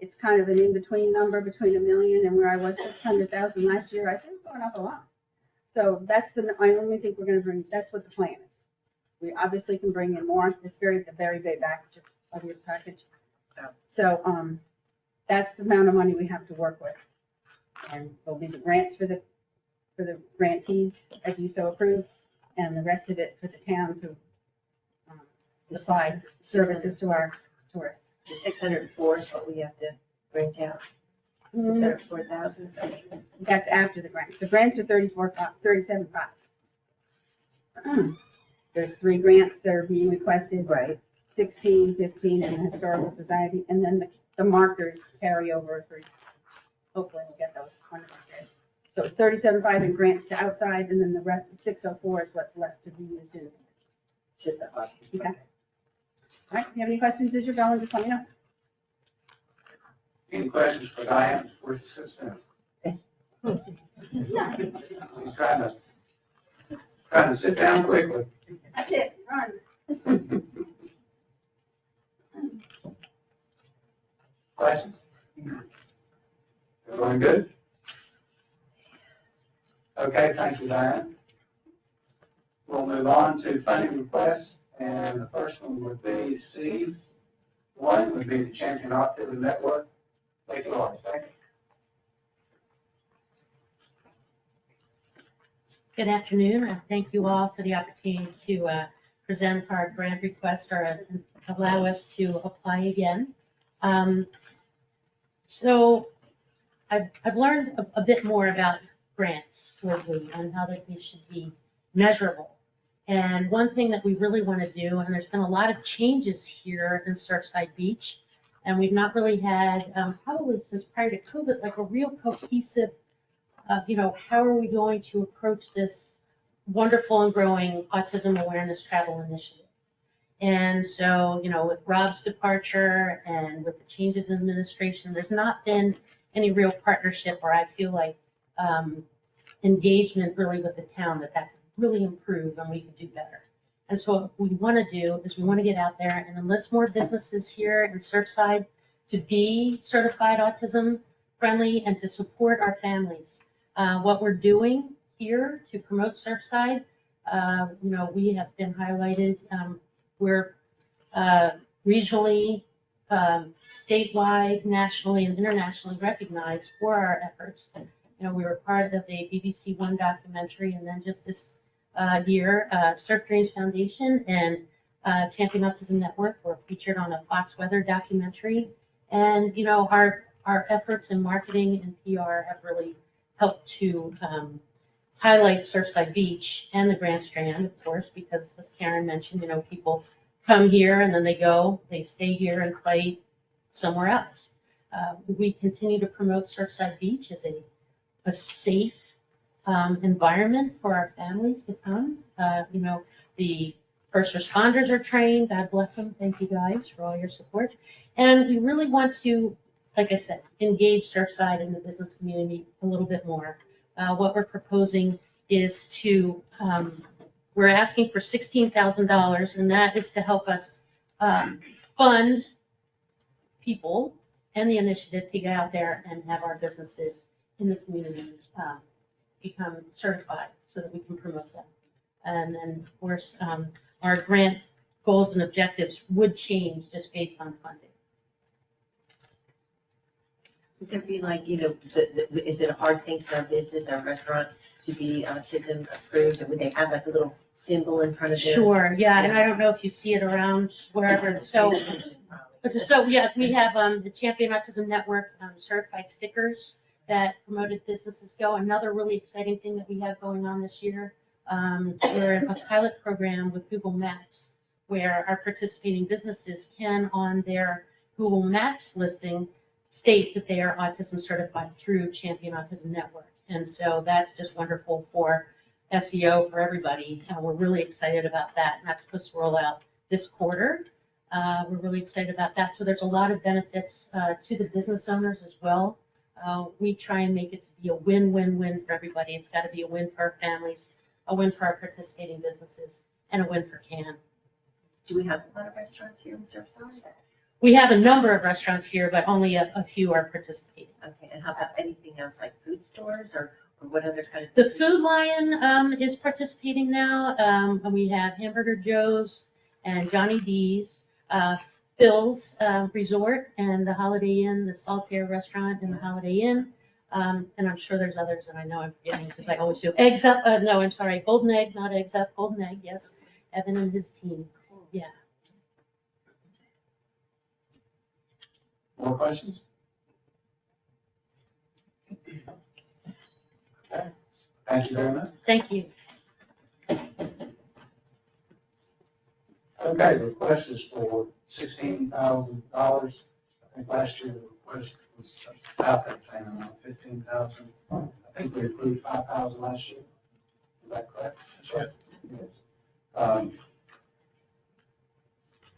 it's kind of an in-between number between 1 million and where I was 600,000 last year. I think going up a lot. So I only think we're gonna that's what the plan is. We obviously can bring in more. It's the very big package of your package. So, that's the amount of money we have to work with. And there'll be the grants for the grantees, if you so approve, and the rest of it for the town to supply services to our tourists. The 604 is what we have to grant out. 604,000, something. That's after the grants. The grants are 37.5. There's 3 grants that are being requested. Right. 16, 15, and the Historical Society, and then the markers carry over for, hopefully we'll get those one of these days. So it's 37.5 in grants to outside, and then the rest, 604 is what's left to be used in. To the hub. Okay. All right, you have any questions as you're going, just let me know. Any questions for Diane before she sits down? She's trying to sit down quickly. That's it, run. Questions? Everyone good? Okay, thank you, Diane. We'll move on to funding requests, and the first one would be C1, would be the Champion Autism Network. Thank you, Laurie. Thank you. Good afternoon, and thank you all for the opportunity to present our grant request or allow us to apply again. So I've learned a bit more about grants lately and how they should be measurable. And one thing that we really want to do, and there's been a lot of changes here in Surfside Beach, and we've not really had, probably since prior to COVID, like a real cohesive, how are we going to approach this wonderful and growing autism awareness travel initiative? And so, with Rob's departure and with the changes in administration, there's not been any real partnership, or I feel like engagement really with the town that could really improve and we could do better. And so what we want to do is we want to get out there and enlist more businesses here in Surfside to be certified autism friendly and to support our families. What we're doing here to promote Surfside, we have been highlighted. We're regionally, statewide, nationally, and internationally recognized for our efforts. We were part of the BBC One documentary, and then just this year, Surf Dreams Foundation and Champion Autism Network were featured on a Fox Weather documentary. And, our efforts in marketing and PR have really helped to highlight Surfside Beach and the Grand Strand, of course, because as Karen mentioned, people come here and then they stay here and play somewhere else. We continue to promote Surfside Beach as a safe environment for our families to come. The first responders are trained, God bless them, thank you guys for all your support. And we really want to, like I said, engage Surfside and the business community a little bit more. What we're proposing is we're asking for $16,000, and that is to help us fund people and the initiative to get out there and have our businesses in the community become certified so that we can promote them. And then, of course, our grant goals and objectives would change just based on funding. Would there be like, is it a hard thing for a business or a restaurant to be autism approved? And would they have like a little symbol in front of it? Sure, yeah, and I don't know if you see it around wherever, so yeah, we have the Champion Autism Network certified stickers that promoted businesses go. Another really exciting thing that we have going on this year, we're in a pilot program with Google Maps where our participating businesses can, on their Google Maps listing, state that they are autism certified through Champion Autism Network. And so that's just wonderful for SEO for everybody. And we're really excited about that. And that's supposed to roll out this quarter. We're really excited about that. So there's a lot of benefits to the business owners as well. We try and make it to be a win-win-win for everybody. It's got to be a win for our families, a win for our participating businesses, and a win for CAN. Do we have a lot of restaurants here in Surfside? We have a number of restaurants here, but only a few are participating. Okay, and how about anything else, like food stores or what other kind of? The business? Food Lion is participating now, and we have Hamburger Joe's and Johnny D's, Phil's Resort and the Holiday Inn, the Saltaire Restaurant and the Holiday Inn. And I'm sure there's others, and I know I'm forgetting because I always do. Eggs Up, no, I'm sorry, Golden Egg, not Eggs Up, Golden Egg, yes. Evan and his team, yeah. More questions? Okay, thank you very much. Thank you. Okay, the request is for $16,000. I think last year the request was about that same amount, 15,000. I think we approved 5,000 last year. Is that correct? That's right. Yes.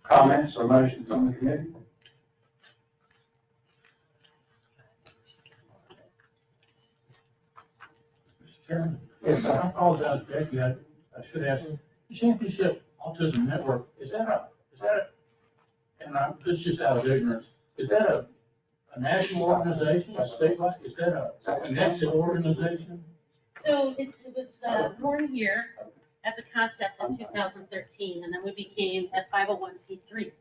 Comments or motions on the committee? Mr. Chairman? Yes, sir. I apologize, Becky, I should ask, the Championship Autism Network, is that a, and this is just out of ignorance, is that a national organization, a statewide, is that an exit organization? So it was born here as a concept in 2013, and then we became a 501c3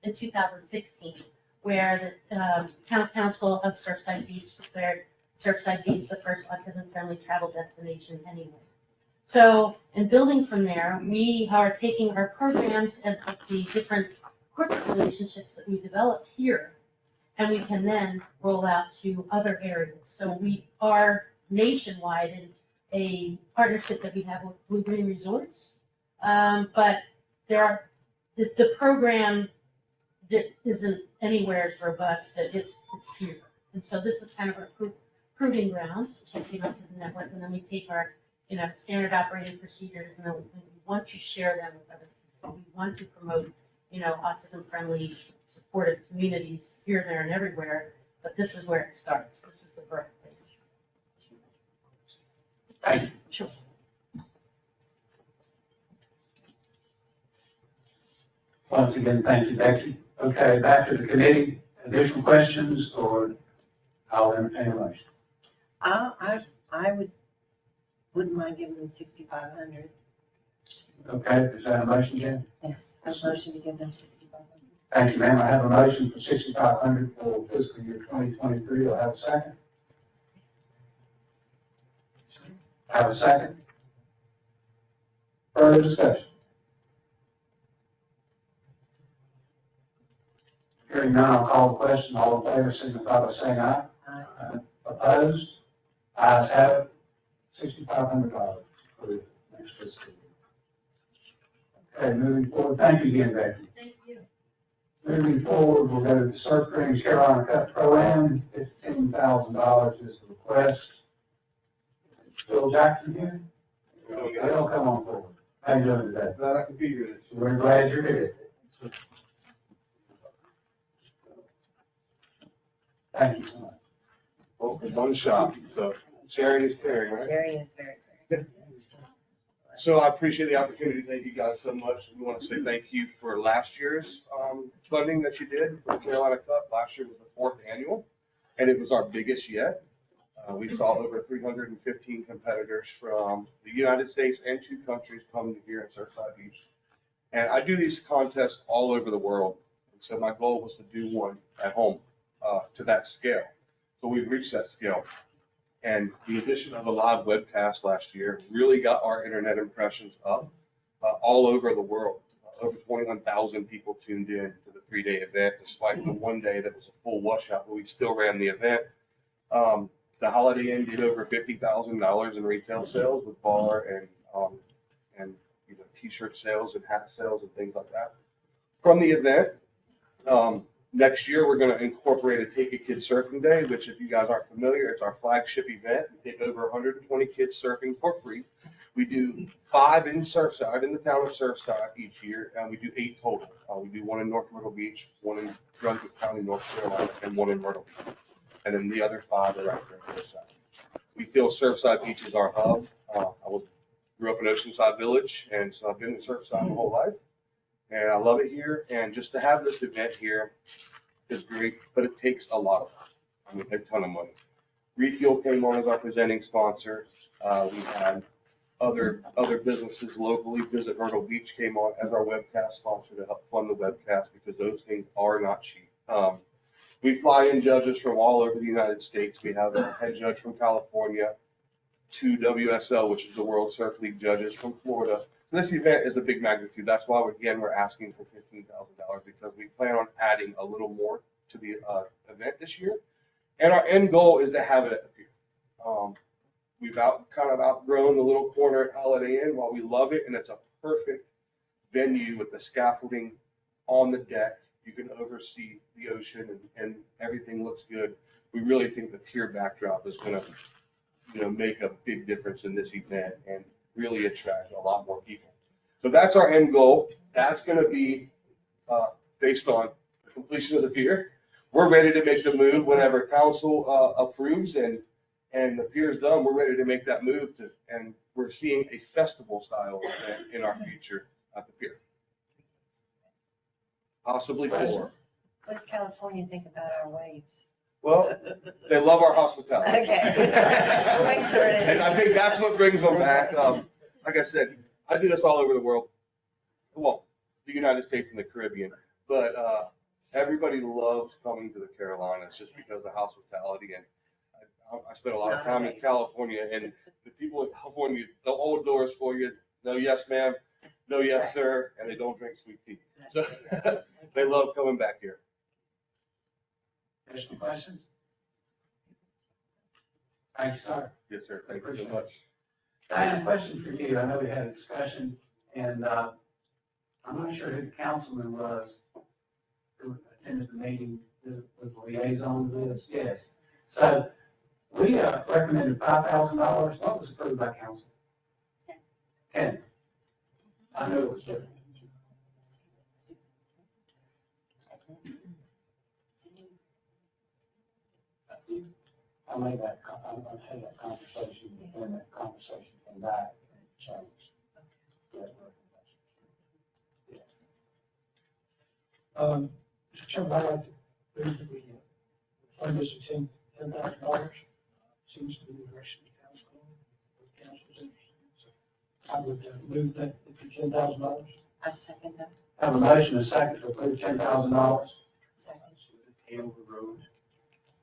in 2016, where the town council of Surfside Beach declared Surfside Beach the first autism-friendly travel destination anyway. So in building from there, we are taking our programs and the different corporate relationships that we developed here, and we can then roll out to other areas. So we are nationwide in a partnership that we have with Blue Green Resorts. But there are, the program that isn't anywhere as robust, that it's here. And so this is kind of our proving ground, checking out to the network, and then we take our, standard operating procedures, and then we want to share them with other people. We want to promote, autism-friendly, supportive communities here, there, and everywhere, but this is where it starts. This is the birthplace. Thank you. Sure. Once again, thank you, Becky. Okay, back to the committee. Additional questions, or I'll entertain a motion. Wouldn't mind giving them 6,500. Okay, is that a motion, Jen? Yes, a motion to give them 6,500. Thank you, ma'am. I have a motion for $6,500 for fiscal year 2023. Do I have a second? Have a second? Further discussion? Hearing none, I'll call the question. All in favor signify by saying aye. Aye. Opposed? Ayes have it. $6,500 for the next fiscal year. Okay, moving forward. Thank you again, Becky. Thank you. Moving forward, we'll go to the Surf Greens Carolina Cup Pro-Am. $15,000 is the request. Phil Jackson here? Phil, come on forward. How you doing today? Glad I could be here this year. We're glad you're here. Thank you so much. Well, it's one shot, so sharing is caring, right? Very is very good. So I appreciate the opportunity. Thank you guys so much. We want to say thank you for last year's funding that you did for the Carolina Cup. Last year was the 4th annual, and it was our biggest yet. We saw over 315 competitors from the United States and 2 countries come here in Surfside Beach. And I do these contests all over the world. And so my goal was to do one at home to that scale. So we've reached that scale. And the addition of a live webcast last year really got our internet impressions up all over the world. Over 21,000 people tuned in to the 3-day event, despite the one day that was a full washout, but we still ran the event. The Holiday Inn did over $50,000 in retail sales with bar and t-shirt sales and hat sales and things like that from the event. Next year, we're going to incorporate a Take a Kid Surfing Day, which if you guys aren't familiar, it's our flagship event. We take over 120 kids surfing for free. We do 5 in Surfside, in the town of Surfside each year, and we do 8 total. We do 1 in North Myrtle Beach, 1 in Brunswick County, North Carolina, and 1 in Myrtle Beach. And then the other 5 are right there in Surfside. We feel Surfside Beach is our hub. Grew up in Oceanside Village, and so I've been in Surfside my whole life. And I love it here, and just to have this event here is great, but it takes a lot of money. I mean, a ton of money. Refuel came on as our presenting sponsor. We had other businesses locally. Visit Myrtle Beach came on as our webcast sponsor to help fund the webcast because those things are not cheap. We fly in judges from all over the United States. We have a head judge from California, 2 WSL, which is the World Surf League judges from Florida. So this event is a big magnitude. That's why, we're asking for $15,000 because we plan on adding a little more to the event this year. And our end goal is to have it at the pier. We've kind of outgrown the little corner at Holiday Inn. While we love it, and it's a perfect venue with the scaffolding on the deck, you can oversee the ocean and everything looks good. We really think the pier backdrop is going to, make a big difference in this event and really attract a lot more people. So that's our end goal. That's going to be based on the completion of the pier. We're ready to make the move whenever council approves and the pier is done. We're ready to make that move and we're seeing a festival style event in our future at the pier. Possibly 4. What does California think about our waves? Well, they love our hospitality. Okay. Waves are in it. And I think that's what brings them back. Like I said, I do this all over the world. Well, the United States and the Caribbean, but everybody loves coming to the Carolinas just because of the hospitality. And I spent a lot of time in California, and the people in California, they'll hold doors for you. No, yes, ma'am. No, yes, sir. And they don't drink sweet tea. So they love coming back here. Additional questions? Thank you, sir. Yes, sir. Thank you so much. Diane, a question for you. I know we had a discussion, and I'm not sure who the councilman was who attended the meeting, who was the liaison to this. Yes. So we recommended $5,000. What was approved by council? 10. I knew it was different. I had that conversation, and that conversation came back and changed. Mr. Chairman, I'd like to move that we fund this at $10,000. Seems to be the direction the town's going. The council's interested. So I would move that it be $10,000. I second that. Have a motion and a second to approve $10,000. Second. Payable the road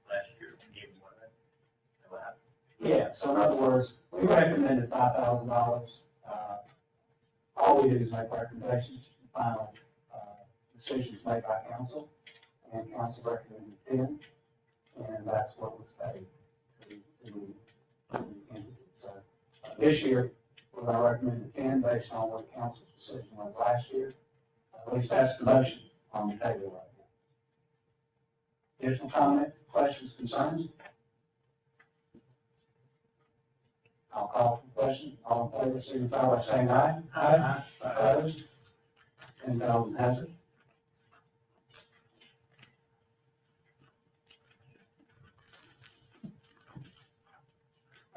last year, we gave them one of that. What happened? Yeah, so in other words, we recommended $5,000. All we do is make recommendations, final decisions made by council, and council recommended 10, and that's what was paid to the entity. So this year, we're going to recommend 10 based on what council's decision was last year. At least that's the motion on the table right now. Additional comments, questions, concerns? I'll call for the question. All in favor, signify by saying aye. Aye. Opposed? 10,000 has it.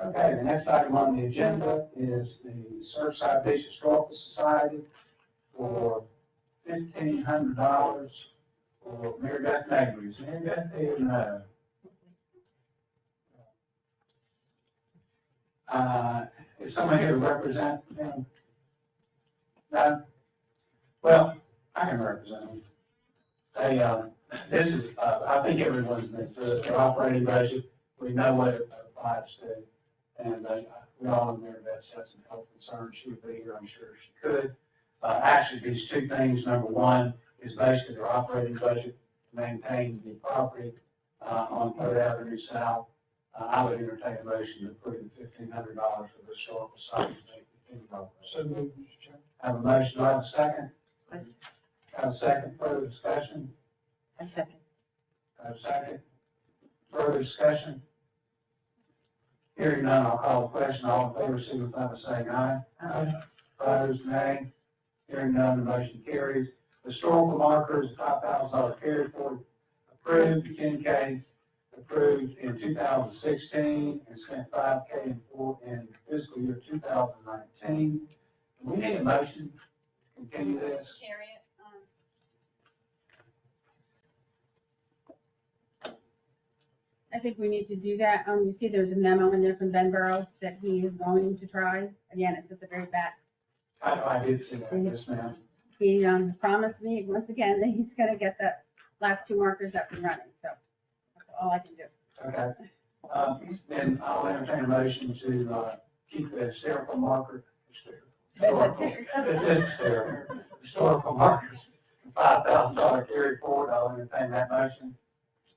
Okay, the next item on the agenda is the Surfside Beach Historical Society for $1,500 for Mary Beth Mabry. Is Mary Beth here? No. Is someone here to represent them? No? Well, I can represent them. This is, I think everyone's been through it, their operating budget. We know what it applies to. And we all know Mary Beth had some health concerns. She would be here, I'm sure she could. Actually, these 2 things. Number 1 is basically their operating budget to maintain the property on 3rd Avenue South. I would entertain a motion to approve $1,500 for the historical society. So moved, Mr. Chairman. Have a motion, do I have a second? I s- Have a second, further discussion? I second. Have a second, further discussion? Hearing none, I'll call the question. All in favor, signify by saying aye. Opposed, nay. Hearing none, the motion carries. Historical markers, $5,000 carry forward approved. Kincaid approved in 2016 and spent $5K in fiscal year 2019. We need a motion to continue this. Carry it. I think we need to do that. You see there's a memo in there from Ben Burrows that he is going to try. Again, it's at the very back. I did see that, yes, ma'am. He promised me, once again, that he's gonna get the last 2 markers up and running, so that's all I can do. Okay. Then I'll entertain a motion to keep the hysterical marker. This is hysterical. Historical markers, $5,000 carry forward. I'll entertain that motion.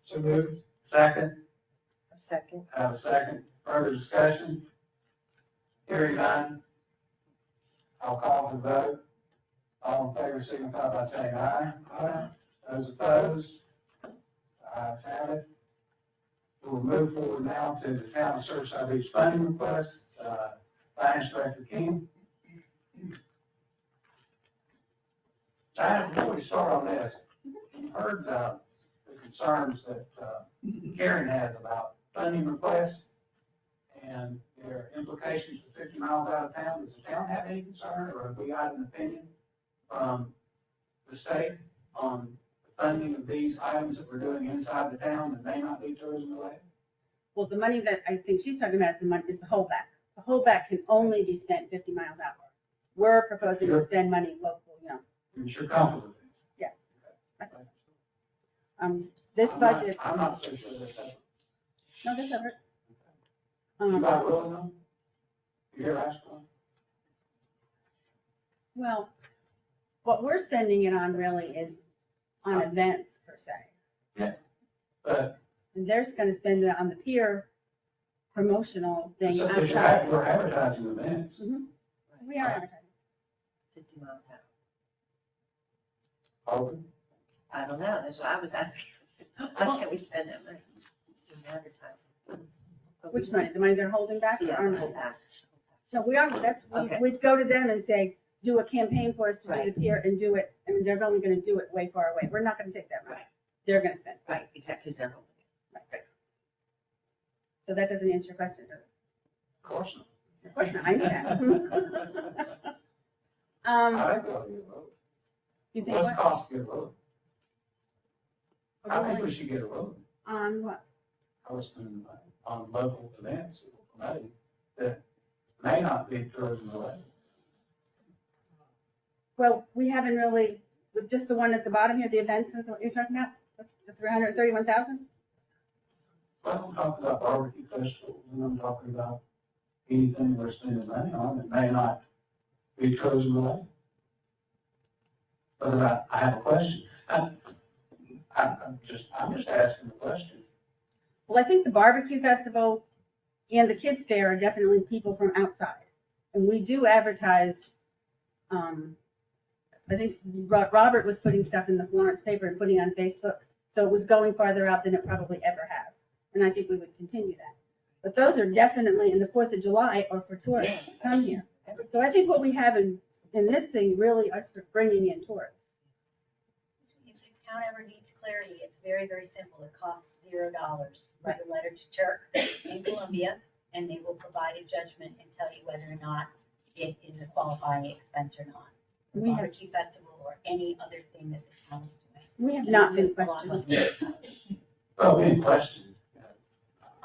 So moved. Second, A second. I have a second. Further discussion? Hearing none. I'll call for the vote. All in favor, signify by saying aye. Aye. Those opposed? The ayes have it. We'll move forward now to the town of Surfside Beach funding request. Finance Director King. China, before we start on this, you heard the concerns that Karen has about funding requests and their implications for 50 miles out of town. Does the town have any concern, or have we got an opinion from the state on the funding of these items that we're doing inside the town that may not be tourism related? Well, the money that I think she's talking about is the holdback. The holdback can only be spent 50 miles out. We're proposing to spend money local, You're comfortable with this? This I'm not- budget. I'm not so sure that that's. No, that's separate. You got willing them? You hear Ashton? Well, what we're spending it on really is on events per se. But And they're gonna spend it on the pier promotional thing so that outside. we're advertising events. We are advertising. 50 miles out. Open. I don't know, that's what I was asking. Why can't we spend that money? It's doing advertising. Which money? The money they're holding back? or Yeah, our hold money? back. No, we are, Okay. we'd go to them and say, do a campaign for us to do the Right. pier and do it. I mean, they're only gonna do it way far away. We're not gonna take that money. Right. They're gonna spend it. Right, exactly, because they're holding it. So that doesn't answer your question, does it? Of course not. Of course not, I knew that. I think we'll get a vote. You think What's the what? cost to get a vote? I think we should get a vote. On what? Posting on local events that we're promoting that may not be tourism related. Well, we haven't really, with just the one at the bottom here, the events is what you're talking about? The 331,000? Well, I'm talking about barbecue festivals, and I'm talking about anything we're spending money on that may not be tourism related. But I have a question. I'm just asking the question. Well, I think the barbecue festival and the kids fair are definitely people from outside. And we do advertise, I think Robert was putting stuff in the Florence paper and putting on Facebook. So it was going farther out than it probably ever has. And I think we would continue that. But those are definitely, in the 4th of July, are for tourists to come here. So I think what we have in this thing really is for bringing in tourists. If the town ever needs clarity, it's very, very simple. It costs $0. Write a letter to Turk in Columbia, and they will provide a judgment and tell you whether or not it is a qualifying expense or not. We have, Barbecue festival or any other thing that the town is doing. we have not been It's a lot of questioned. money. Well, any question?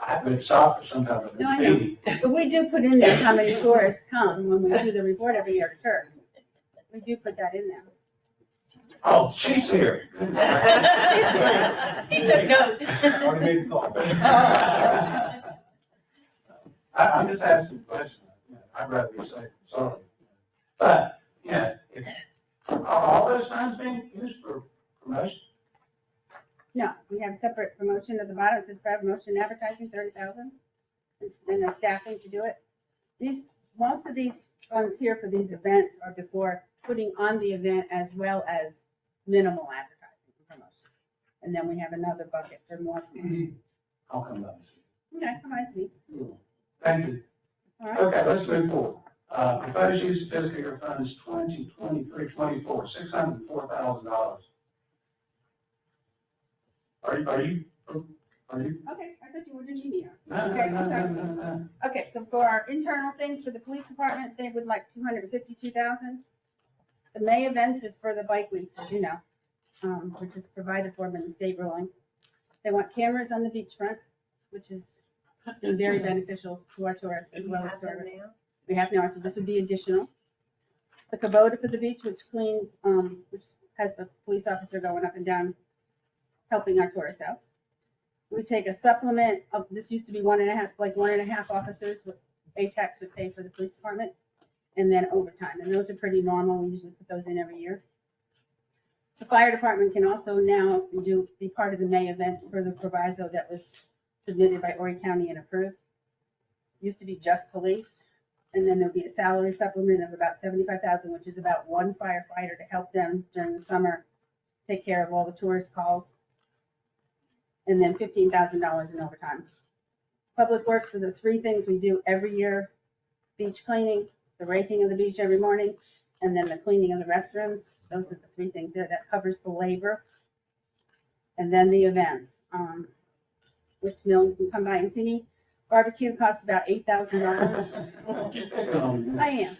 I've been shocked, sometimes I've been No, I know. feeding. But we do put in there how many tourists come when we do the report every year to Turk. We do put that in there. Oh, she's here. He took note. Already made the call. I'm just asking a question. I'd rather be safe, sorry. But, are all those signs being used for promotion? No, we have separate promotion at the bottom. It says promotion advertising, 30,000. And the staffing to do it. Most of these funds here for these events are before putting on the event as well as minimal advertising and promotion. And then we have another bucket for more promotion. I'll come back and see. Okay, come on, see. Thank you. All right, Okay, let's move forward. Proposed use of fiscal year funds 2023-24, $604,000. Are you? okay, I thought you were doing me. No, no, Okay, no, I'm no, sorry. no, no. Okay, so for our internal things for the police department, they would like 252,000. The May events is for the bike weeks, as you know, which is provided for by the state ruling. They want cameras on the beachfront, which is been very beneficial to our tourists as Do we well as have to our. them now? We have now, so this would be additional. The Kubota for the beach, which cleans, which has the police officer going up and down, helping our tourists out. We take a supplement of, this used to be 1.5 officers, with ATAX would pay for the police department, and then overtime, and those are pretty normal, we usually put those in every year. The fire department can also now be part of the May events for the proviso that was submitted by Horry County and approved. Used to be just police, and then there'll be a salary supplement of about 75,000, which is about one firefighter to help them during the summer, take care of all the tourist calls. And then $15,000 in overtime. Public works are the three things we do every year: beach cleaning, the raking of the beach every morning, and then the cleaning of the restrooms. Those are the three things there. That covers the labor. And then the events. Which Mill can come by and see me. Barbecue costs about $8,000. I am.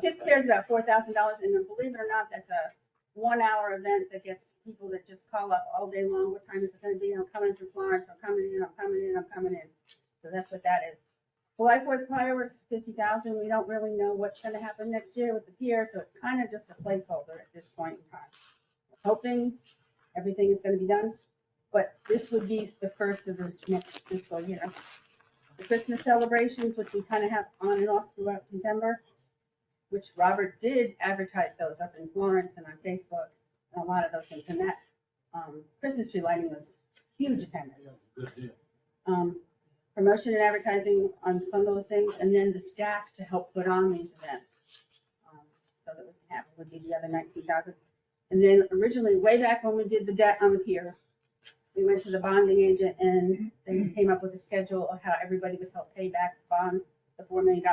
Kids fair is about $4,000, and then believe it or not, that's a 1 hour event that gets people that just call up all day long. What time is it going to be? I'm coming from Florence. I'm coming in. I'm coming in. I'm coming in. So that's what that is. July 4th fireworks, 50,000. We don't really know what's going to happen next year with the pier, so it's kind of just a placeholder at this point in time. We're hoping everything is going to be done, but this would be the first of the next fiscal year. The Christmas celebrations, which we kind of have on and off throughout December, which Robert did advertise those up in Florence and on Facebook, and a lot of those things. And that Christmas tree lighting was huge attendance. Good deal. Promotion and advertising on some of those things, and then the staff to help put on these events. So that we can have, would be the other 19,000. And then originally, way back when we did the debt on the pier, we went to the bonding agent and they came up with a schedule of how everybody would help pay back the bond, the $4 million.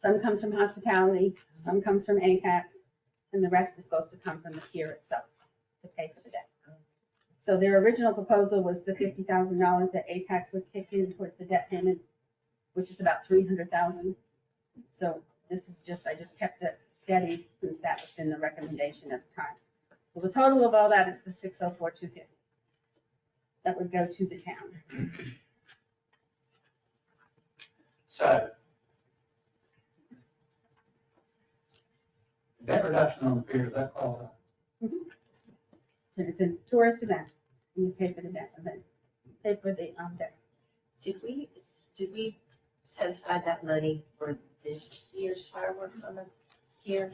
Some comes from hospitality, some comes from ATAX, and the rest is supposed to come from the pier itself to pay for the debt. So their original proposal was the $50,000 that ATAX would kick in towards the debt payment, which is about $300,000. So this is just, I just kept it steady since that was been the recommendation at the time. So the total of all that is the $604,250. That would go to the town. So. Is that reduction on the pier, does that qualify? And it's a tourist event, and you pay for the debt event, pay for the debt. Did we set aside that money for this year's fireworks on the pier?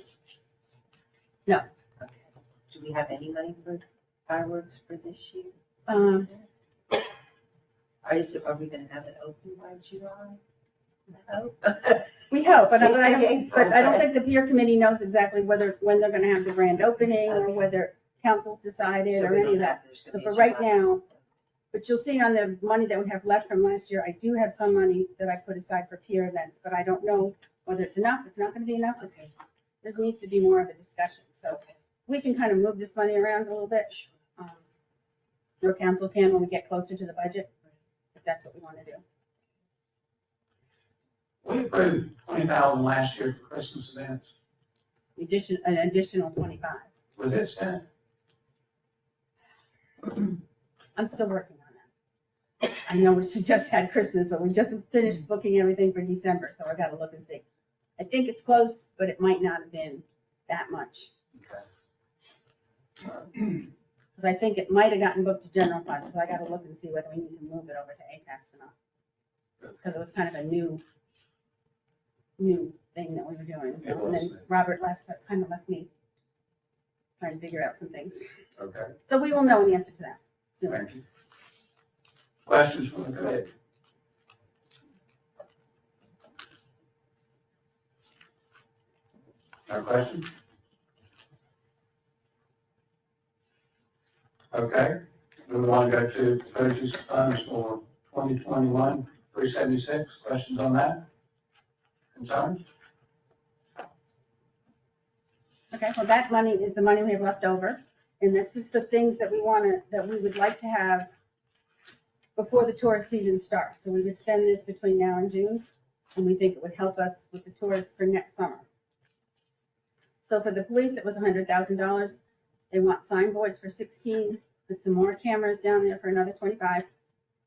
No. Okay. Do we have any money for fireworks for this year? Are we gonna have it open by July? I hope. We hope, but They say I don't think the pier committee knows exactly when they're gonna have the grand opening, or Okay. whether council's decided, So or we any don't of know that. if there's gonna So be for a right July. now, but you'll see on the money that we have left from last year, I do have some money that I put aside for pier events, but I don't know whether it's enough. It's not gonna be enough. Okay. There needs to be more of a discussion, so we can kind of move this money around a little bit. Your council can when we get closer to the budget, if that's what we want to do. We approved 20,000 last year for Christmas events. An additional 25. Was it spent? I'm still working on that. I know we just had Christmas, but we just finished booking everything for December, so I gotta look and see. I think it's close, but it might not have been that much. Because I think it might have gotten booked to general fund, so I gotta look and see whether we need to move it over to ATAX or not. Because it was kind of a new thing that we were doing. So, and then Robert kind of left me trying to figure out some things. Okay, So we will know an answer to that soon. thank you. Questions from the committee? No questions? Okay, we want to go to purchase funds for 2021 for 376, questions on that? Concerns? Okay, well, that money is the money we have left over, and this is for things that we that we would like to have before the tourist season starts. So we would spend this between now and June, and we think it would help us with the tourists for next summer. So for the police, it was $100,000. They want signboards for 16, put some more cameras down there for another 25.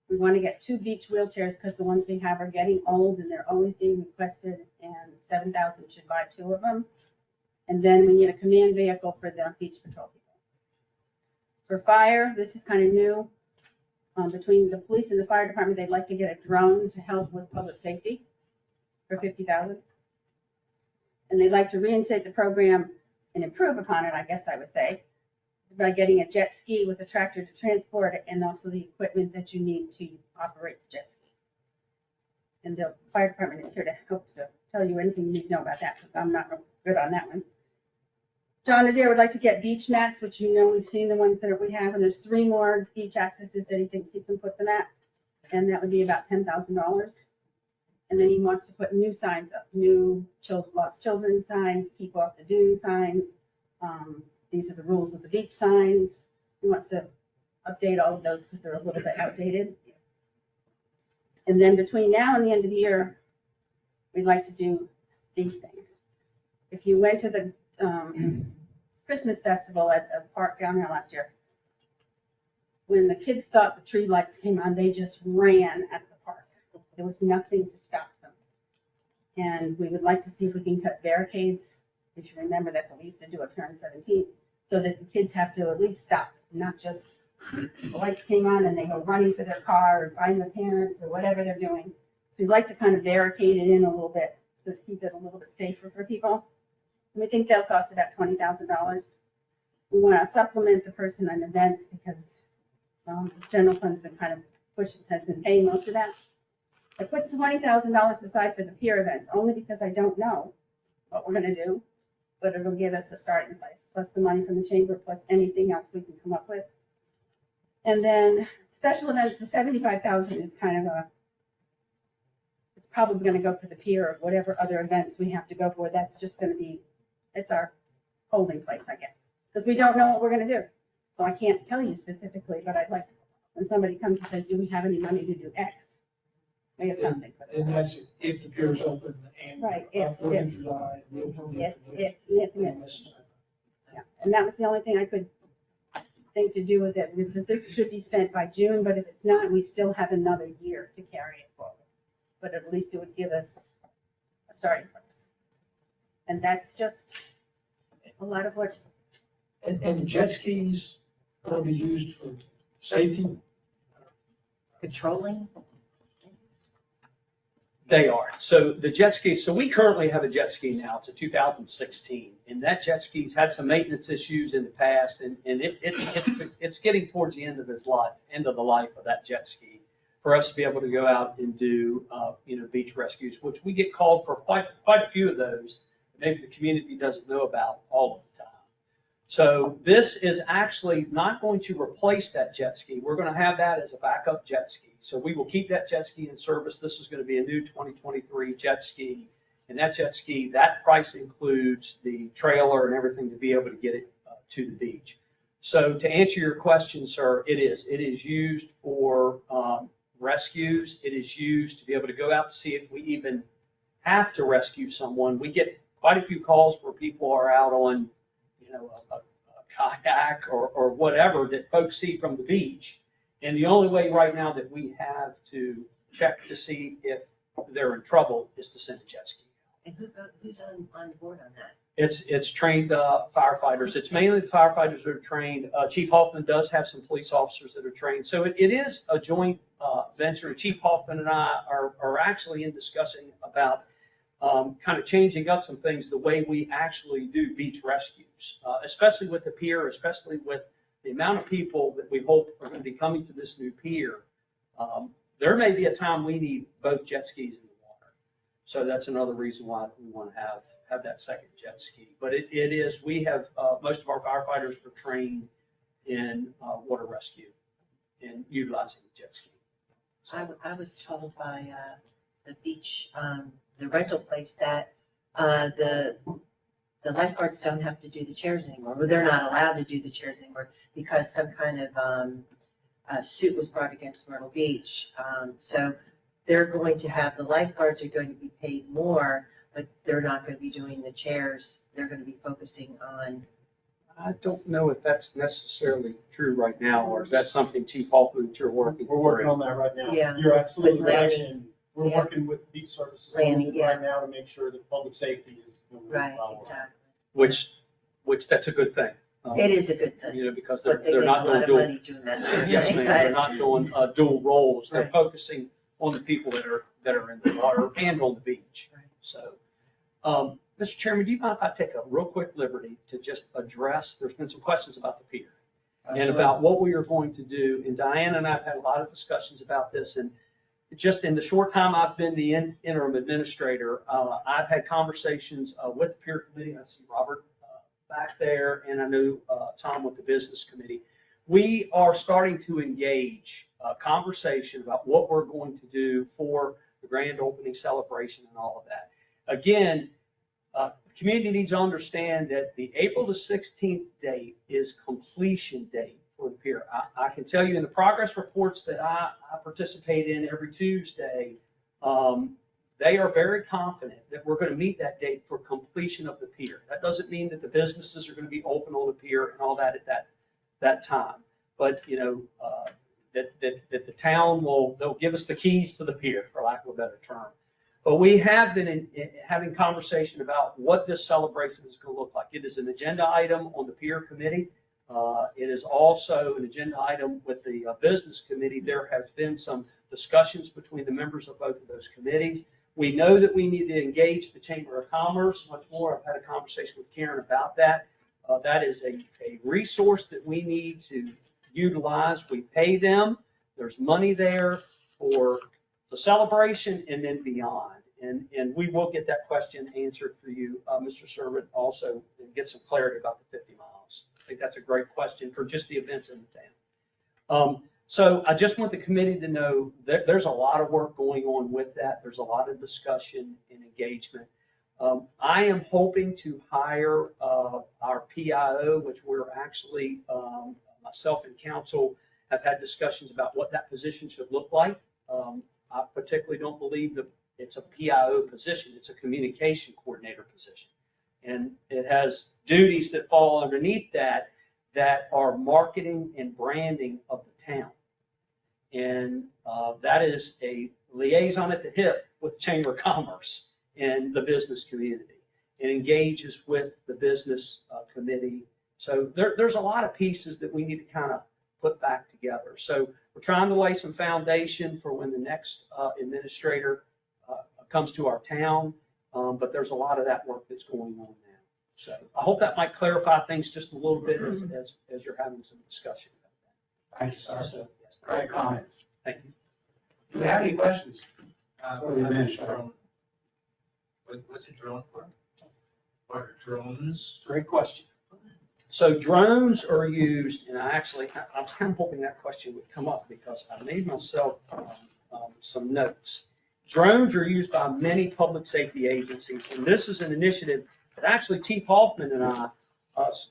We want to get 2 beach wheelchairs because the ones we have are getting old and they're always being requested, and 7,000 should buy 2 of them. And then we need a command vehicle for the beach patrol people. For fire, this is kind of new. Between the police and the fire department, they'd like to get a drone to help with public safety for 50,000. And they'd like to reinstate the program and improve upon it, I guess I would say, by getting a jet ski with a tractor to transport it and also the equipment that you need to operate the jet ski. And the fire department is here to help to tell you anything you need to know about that, because I'm not real good on that one. John Adair would like to get beach mats, which you know we've seen the ones that we have, and there's 3 more beach accesses that he thinks he can put them at, and that would be about $10,000. And then he wants to put new signs up, new lost children signs, keep off the dune signs. These are the rules of the beach signs. He wants to update all of those because they're a little bit outdated. And then between now and the end of the year, we'd like to do these things. If you went to the Christmas festival at the park down there last year, when the kids thought the tree lights came on, they just ran at the park. There was nothing to stop them. And we would like to see if we can cut barricades. If you remember, that's what we used to do up here on 17th, so that the kids have to at least stop, not just the lights came on and they go running for their car or find their parents or whatever they're doing. So we'd like to kind of barricade it in a little bit to keep it a little bit safer for people. And we think that'll cost about $20,000. We want to supplement the person on events because the general fund's been kind of has been paying most of that. I put $20,000 aside for the peer events, only because I don't know what we're going to do, but it'll give us a starting place, plus the money from the chamber, plus anything else we can come up with. And then special events, the 75,000 is kind of it's probably going to go for the pier or whatever other events we have to go for. That's just going to be, it's our holding place, I guess, because we don't know what we're going to do. So I can't tell you specifically, but I'd like, when somebody comes and says, do we have any money to do X? We have something for And that. that's if the pier is open and. Right, Fourth of July. If. Yeah, and that was the only thing I could think to do with it, was that this should be spent by June, but if it's not, we still have another year to carry it forward. But at least it would give us a starting place. And that's just a lot of what. And the jet skis will be used for safety. Controlling? They are. So the jet skis, so we currently have a jet ski now. It's a 2016. And that jet ski's had some maintenance issues in the past, and it's getting towards the end of its life, end of the life of that jet ski, for us to be able to go out and do, beach rescues, which we get called for quite a few of those. Maybe the community doesn't know about all of the time. So this is actually not going to replace that jet ski. We're going to have that as a backup jet ski. So we will keep that jet ski in service. This is going to be a new 2023 jet ski. And that jet ski, that price includes the trailer and everything to be able to get it to the beach. So to answer your question, sir, it is used for rescues. It is used to be able to go out to see if we even have to rescue someone. We get quite a few calls where people are out on a kayak or whatever that folks see from the beach. And the only way right now that we have to check to see if they're in trouble is to send a jet ski. And who's on board on that? It's trained firefighters. It's mainly the firefighters that are trained. Chief Hoffman does have some police officers that are trained. So it is a joint venture. Chief Hoffman and I are actually in discussing about kind of changing up some things, the way we actually do beach rescues, especially with the pier, especially with the amount of people that we hope are going to be coming to this new pier. There may be a time we need both jet skis in the water. So that's another reason why we want to have that second jet ski. But it is, we have, most of our firefighters are trained in water rescue and utilizing the jet ski. I was told by, the beach, the rental place that, the lifeguards don't have to do the chairs anymore, or they're not allowed to do the chairs anymore because some kind of, suit was brought against Myrtle Beach. So they're going to have, the lifeguards are going to be paid more, but they're not going to be doing the chairs. They're going to be focusing on. I don't know if that's necessarily true right now, or is that something, Chief Hoffman, that you're working We're working through? on that right now. Yeah. You're absolutely With right, planning. and we're Yeah. working with beach services Planning, yeah. right now to make sure that public safety is. Right, exactly. Which that's a good thing. It is a good thing. You know, because But they they're make not a doing lot of dual. money doing that. sort of Yes, thing, ma'am, but- they're not doing dual roles. They're Right. focusing on the people that are in the water and on the beach. Right. So, Mr. Chairman, do you mind if I take a real quick liberty to just address, there's been some questions about the pier and about what we are going to do. And Diana and I have had a lot of discussions about this, and just in the short time I've been the interim administrator, I've had conversations with the peer committee. I see Robert back there, and I know Tom with the business committee. We are starting to engage a conversation about what we're going to do for the grand opening celebration and all of that. Again, the community needs to understand that the April the 16th date is completion date for the pier. I can tell you in the progress reports that I participate in every Tuesday, they are very confident that we're going to meet that date for completion of the pier. That doesn't mean that the businesses are going to be open on the pier and all that at that time. But, you know, that the town they'll give us the keys to the pier, for lack of a better term. But we have been having conversation about what this celebration is going to look like. It is an agenda item on the pier committee. It is also an agenda item with the business committee. There has been some discussions between the members of both of those committees. We know that we need to engage the Chamber of Commerce much more. I've had a conversation with Karen about that. That is a resource that we need to utilize. We pay them. There's money there for the celebration and then beyond. And we will get that question answered for you, Mr. Servant, also, and get some clarity about the 50 miles. I think that's a great question for just the events in the town. So I just want the committee to know that there's a lot of work going on with that. There's a lot of discussion and engagement. I am hoping to hire our PIO, which we're actually, myself and council have had discussions about what that position should look like. I particularly don't believe that it's a PIO position. It's a communication coordinator position. And it has duties that fall underneath that are marketing and branding of the town. And that is a liaison at the hip with Chamber of Commerce and the business community. It engages with the business committee. So there's a lot of pieces that we need to kind of put back together. So we're trying to lay some foundation for when the next administrator comes to our town, but there's a lot of that work that's going on now. So I hope that might clarify things just a little bit as you're having some discussion about Thank you, sir. that. So, yes, Great comments. thank you. Do we have any questions? For the administrator. What's a drone for? What are drones? Great question. So drones are used, and I was kind of hoping that question would come up because I made myself some notes. Drones are used by many public safety agencies, and this is an initiative that actually Chief Hoffman and I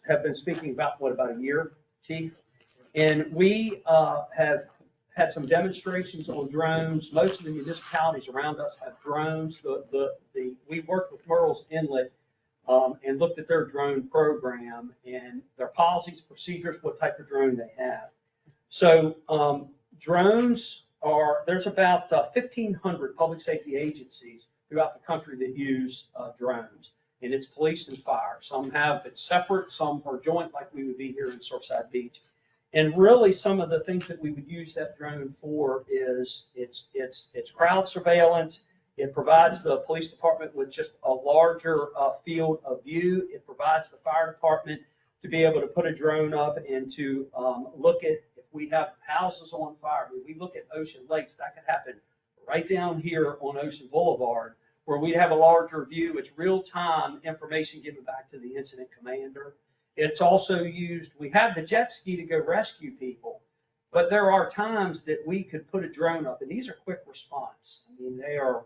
have been speaking about, about a year, Chief? And we have had some demonstrations on drones. Most of the municipalities around us have drones. We worked with Murrells Inlet and looked at their drone program and their policies, procedures, what type of drone they have. So drones there's about 1,500 public safety agencies throughout the country that use drones, and it's police and fire. Some have it separate, some are joint, like we would be here in Surfside Beach. And really, some of the things that we would use that drone for is it's crowd surveillance. It provides the police department with just a larger field of view. It provides the fire department to be able to put a drone up and to look at if we have houses on fire. If we look at Ocean Lakes, that could happen right down here on Ocean Boulevard, where we have a larger view. It's real-time information given back to the incident commander. It's also used, we have the jet ski to go rescue people, But there are times that we could put a drone up, and these are quick response. I mean, they are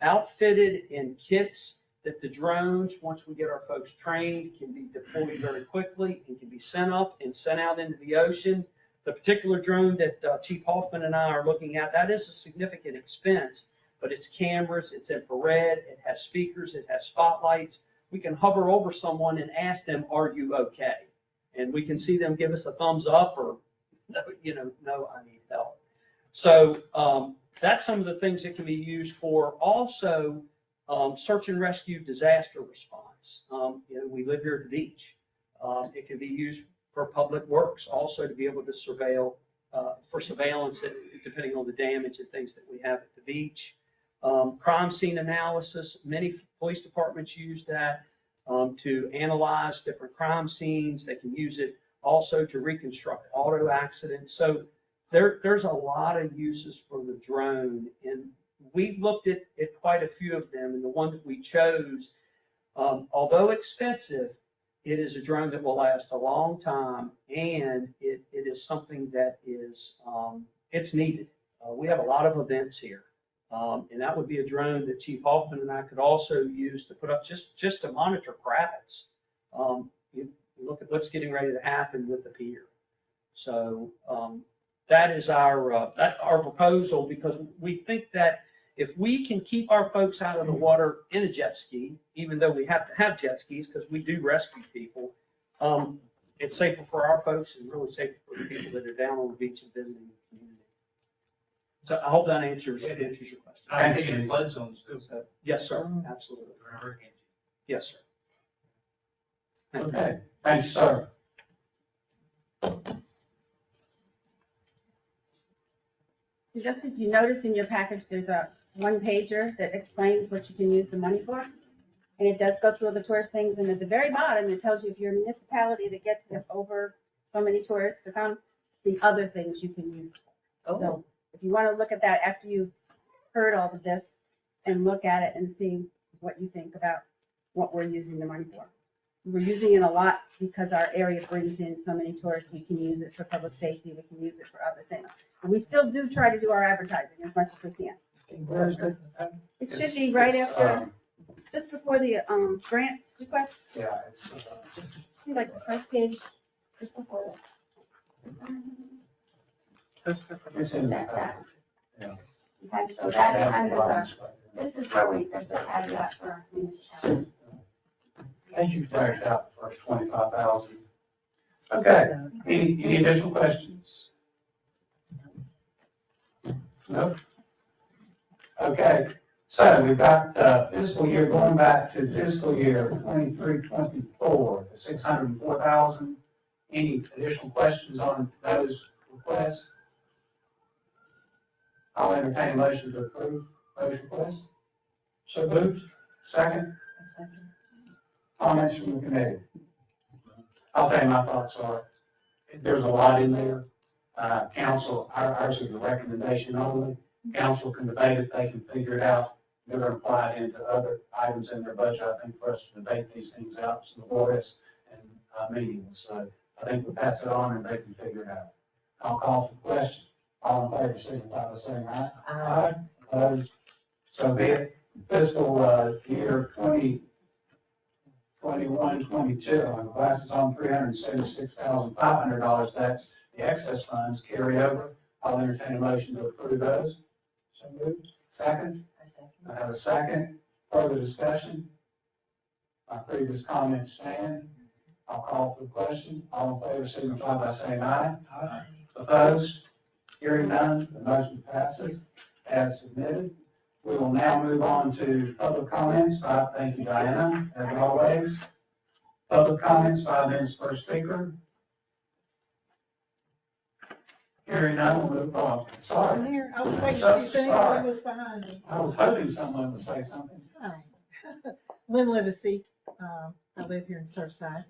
outfitted in kits that the drones, once we get our folks trained, can be deployed very quickly and can be sent up and sent out into the ocean. The particular drone that Chief Hoffman and I are looking at, that is a significant expense, but it's cameras, it's infrared, it has speakers, it has spotlights. We can hover over someone and ask them, "Are you okay?" And we can see them give us a thumbs up or, no, I need help. So that's some of the things it can be used for. Also, search and rescue, disaster response. We live here at the beach. It can be used for public works, also to be able to surveil, for surveillance, depending on the damage and things that we have at the beach. Crime scene analysis, many police departments use that to analyze different crime scenes. They can use it also to reconstruct auto accidents. So there's a lot of uses for the drone, and we looked at quite a few of them, and the one that we chose, although expensive, it is a drone that will last a long time, and it is something that is, it's needed. We have a lot of events here, and that would be a drone that Chief Hoffman and I could also use to put up just to monitor crowds. You look at what's getting ready to happen with the pier. So that is our proposal, because we think that if we can keep our folks out of the water in a jet ski, even though we have to have jet skis because we do rescue people, it's safer for our folks and really safer for the people that are down on the beach and visiting the community. So I hope that answers your question. I think in flood zones too. So, yes, sir, absolutely. Yes, sir. Thank you. Okay, thank you, sir. Just as you notice in your package, there's a one pager that explains what you can use the money for. And it does go through all the tourist things, and at the very bottom, it tells you if you're a municipality that gets over so many tourists to come, the other things you can use. So if you want to look at that after you've heard all of this, and look at it and see what you think about what we're using the money for. We're using it a lot because our area brings in so many tourists. We can use it for public safety, we can use it for other things. And we still do try to do our advertising as much as we can. Where's the? It should be right after, just before the grants requests, Yeah, it's, just be like the first page, just before it's in the that. package. Yeah. Okay, so that kind of, this is where we, there's the caveat for municipalities. Thank you. Clears out the first 25,000. Okay, any additional questions? No? Okay, so we've got fiscal year going back to fiscal year 23-24, the 604,000. Any additional questions on those requests? I'll entertain a motion to approve those requests. So moved. Second. Comments from the committee? I'll tell you my thoughts are, there's a lot in there. Council, ours is a recommendation only. Council can debate it, they can figure it out. They're going to apply it into other items in their budget. I think for us to debate these things out is laborious and meaningless. So I think we'll pass it on and they can figure it out. I'll call for question. All in favor, signify by saying aye. Aye. Opposed? So be it. Fiscal year 2021-22, on glasses on $376,500. That's the excess funds carry over. I'll entertain a motion to approve those. So moved. Second. I have a second. Further discussion? My previous comments stand. I'll call for the question. All in favor, signify by saying aye. Aye. Opposed? Hearing none, the motion passes as submitted. We will now move on to public comments. Thank you, Diana, as always. Public comments, 5 minutes per speaker. Hearing none, we'll move on. Sorry. Here, I was waiting So to see if sorry. anyone was behind me. I was hoping someone would say something. Hi. Lynn Livesey, I live here in Surfside.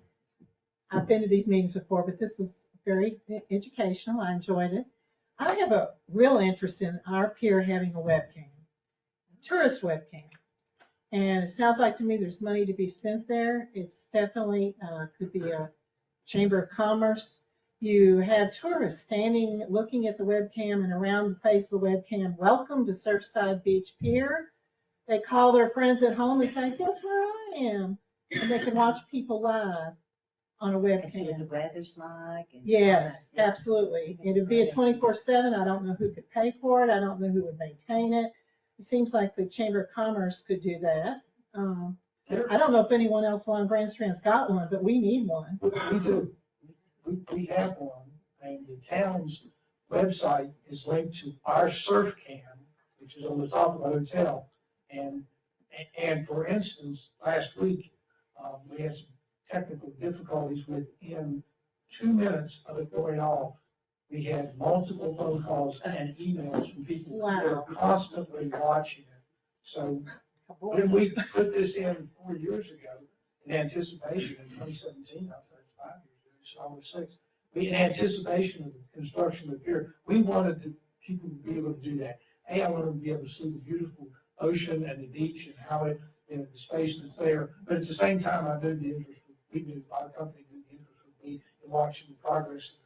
I've been to these meetings before, but this was very educational. I enjoyed it. I have a real interest in our pier having a webcam, a tourist webcam. And it sounds like to me there's money to be spent there. It's definitely could be a Chamber of Commerce You have tourists standing, looking at the webcam and around the face of the webcam, welcome to Surfside Beach Pier. They call their friends at home and say, guess where I am? And they can watch people live on a And see what the webcam. weather's like. And all Yes, that. Yeah. absolutely. It'd be a 24/7. I don't know who could pay for it. I don't know who would maintain it. It seems like the Chamber of Commerce could do that. I don't know if anyone else along Grand Strand's got one, but we need one. We do. We have one, and the town's website is linked to our surf cam, which is on the top of the hotel. And for instance, last week, we had some technical difficulties within 2 minutes of it going off. We had multiple phone calls and emails from people who are constantly watching it. So when we put this in 4 years ago, in anticipation in 2017, I thought it's 5 years ago, it's almost 6. In anticipation of the construction of the pier, we wanted people to be able to do that. Hey, I wanted to be able to see the beautiful ocean and the beach and how it, the space that's there. But at the same time, I knew the interest, our company knew the interest would be in watching the progress.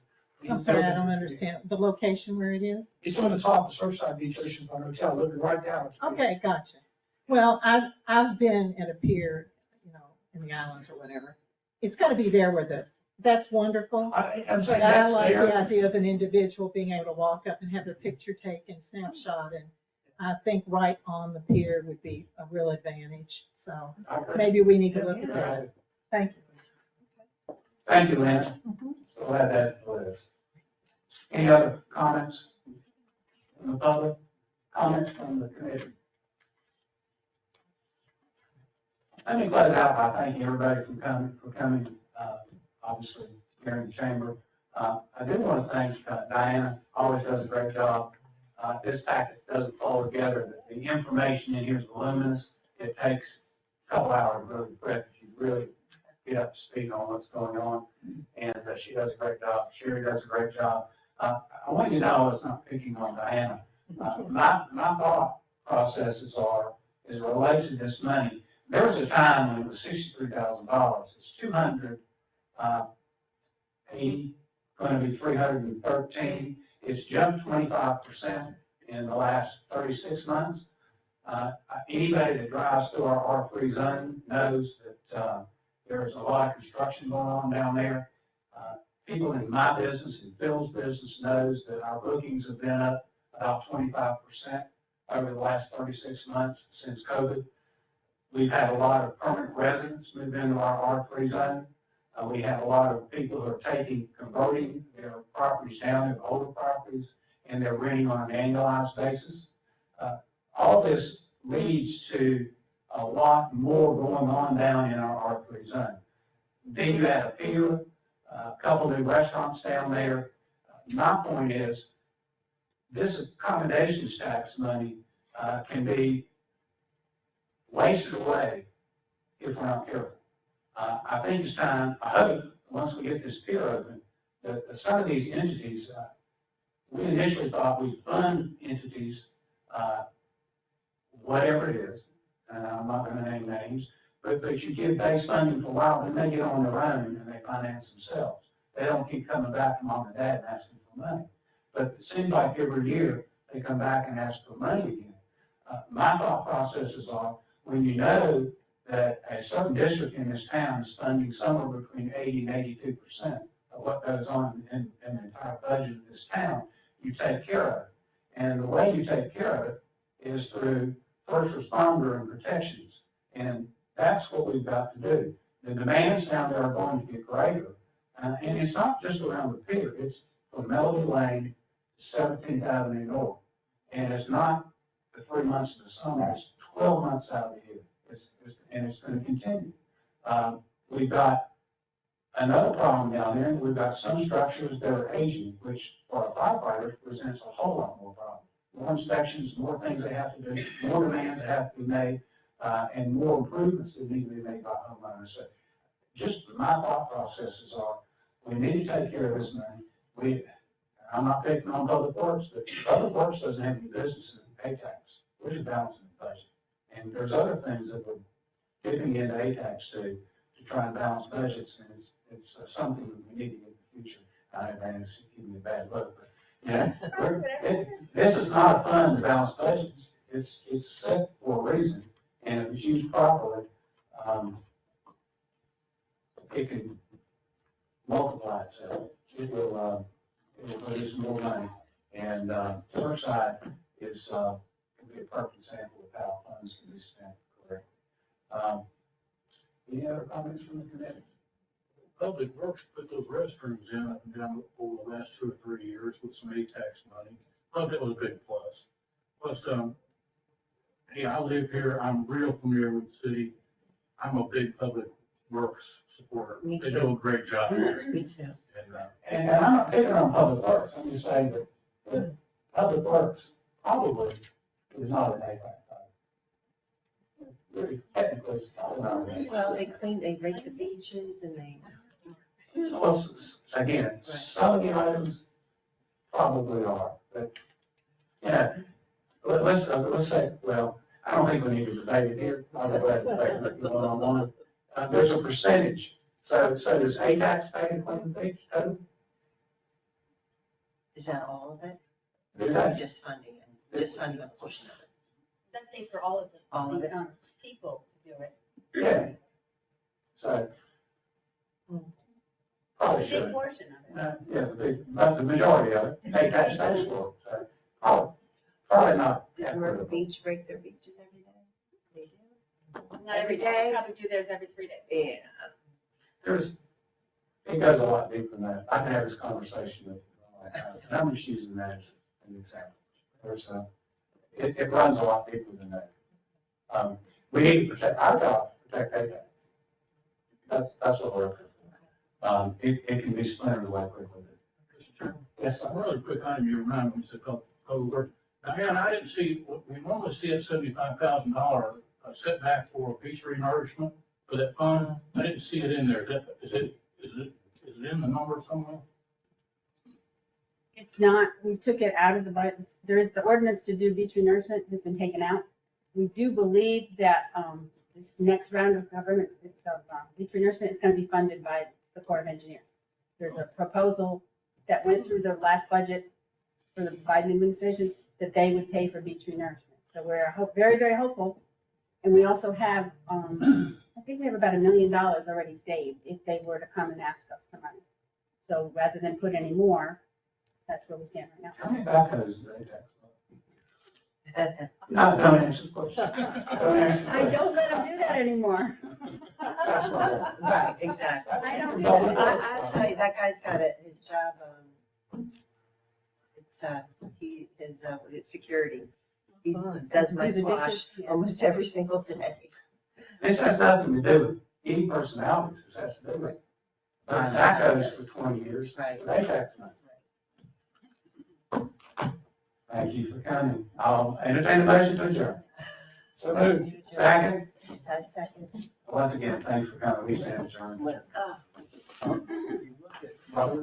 I'm sorry, I don't understand. The location where it is? It's on the top of Surfside Beach Oceanfront Hotel, looking right down. Okay, gotcha. Well, I've been at a pier, in the islands or whatever. It's gotta be there that's wonderful. I'm saying But I that's like the there. idea of an individual being able to walk up and have their picture taken, snapshot, and I think right on the pier would be a real advantage. So maybe we need to look at that. Thank you. Thank you, Lynn. We'll add that to the list. Any other comments from the public? Comments from the commission? Let me close out by thanking everybody for coming, obviously, here in the chamber. I do want to thank Diana, always does a great job. This packet doesn't fall together. The information in here is voluminous. It takes a couple hours to really prep if you really get up to speed on what's going on. And she does a great job. Sherry does a great job. I want you to know it's not picking on Diana. My thought processes is related to this money. There was a time when it was $63,000. It's 280, going to be 313. It's jumped 25% in the last 36 months. Anybody that drives through our R3 zone knows that there's a lot of construction going on down there. People in my business and Phil's business knows that our bookings have been up about 25% over the last 36 months since COVID. We've had a lot of permanent residents move into our R3 zone. We have a lot of people who are converting their properties down into older properties, and they're renting on an annualized basis. All this leads to a lot more going on down in our R3 zone. Then you add a pier, a couple new restaurants down there. My point is, this accommodations tax money can be wasted away if we're not careful. I think it's time, I hope, once we get this pier open, that some of these entities, we initially thought we'd fund entities, whatever it is, and I'm not going to name names, but you give base funding for a while, then they get on their own and they finance themselves. They don't keep coming back to mom and dad and asking for money. But it seems like every year they come back and ask for money again. My thought processes are, when you know that a certain district in this town is funding somewhere between 80 and 82% of what goes on in the entire budget of this town, you take care of it. And the way you take care of it is through first responder and protections. And that's what we've got to do. The demands down there are going to get greater. And it's not just around the pier, it's from Melody Lane to 17th Avenue North. And it's not the 3 months of the summer, it's 12 months out of the year. And it's going to continue. We've got another problem down there. We've got some structures that are aging, which for our firefighters presents a whole lot more problems. More inspections, more things they have to do, more demands that have to be made, and more improvements that need to be made by homeowners. So just my thought processes are, we need to take care of this money. I'm not picking on Public Works, but Public Works doesn't have any business in ATAX. We're just balancing the budget. And there's other things that we're dipping into ATAX to try and balance budgets, and it's something that we need to do in the future. I advantage giving me a bad look, but, yeah. This is not a fund to balance budgets. It's set for a reason, and if it's used properly, it can multiply itself. It will produce more money. And Surfside is, can be a perfect example of how funds can be spent correctly. Any other comments from the committee? Public Works put those restrooms in up and down over the last 2 or 3 years with some ATAX money. Thought that was a big plus. Plus, hey, I live here, I'm real familiar with the city. I'm a big Public Works supporter. Me They too. do a great job. Me too. And I'm not picking on Public Works, I'm just saying that Public Works probably is not an APAC fund. Really, technically, it's probably not an APAC. Well, they rake the beaches and they. Well, again, some of the items probably are, but, yeah, let's say, well, I don't think we need to debate it here. I'll go ahead and debate it one-on-one. There's a percentage, so does ATAX pay to clean the beach too? Is that all of it? Do Or they? just funding it? Just funding a portion of it? That pays for all of the. All of it? People to do it. Yeah. So. Probably Big should. portion of it. Yeah, but the majority of it, ATAX pays for it, so probably not. Does Myrtle Beach break their beaches every day? They do? Not every day, probably do theirs every 3 days. Yeah. It goes a lot deeper than that. I can have this conversation with you. I'm just using that as an example. It runs a lot deeper than that. We need to protect our job, protect ATAX. That's what we're looking for. It can be splintered away quickly. Yes, sir. A really quick item, you remind me, Mr. Culver. Diane, I didn't see, we normally see a $75,000 setback for beach renourishment for that fund. I didn't see it in there. Is it in the number somewhere? It's not, we took it out of the budget. There is the ordinance to do beach renourishment has been taken out. We do believe that this next round of government, beach renourishment is going to be funded by the Corps of Engineers. There's a proposal that went through the last budget for the Biden administration that they would pay for beach renourishment. So we're very, very hopeful. And we also have, I think we have about $1 million already saved if they were to come and ask us for money. So rather than put any more, that's where we stand right now. How many backhoes do ATAX? No, don't answer the question. Don't answer the I question. don't let them do that anymes That's what Right, exactly. I don't do No, that. I'll tell you, that guy's got his job, it's security. He does my Do the swash dishes, yeah. almost every single day. This has nothing to do with any personalities, this has to do with backhoes for 20 years. Right. ATAX money. Thank you for coming. I'll entertain a motion to adjourn. So moved. Second. Second. Once again, thanks for coming. We stand adjourned. Oh.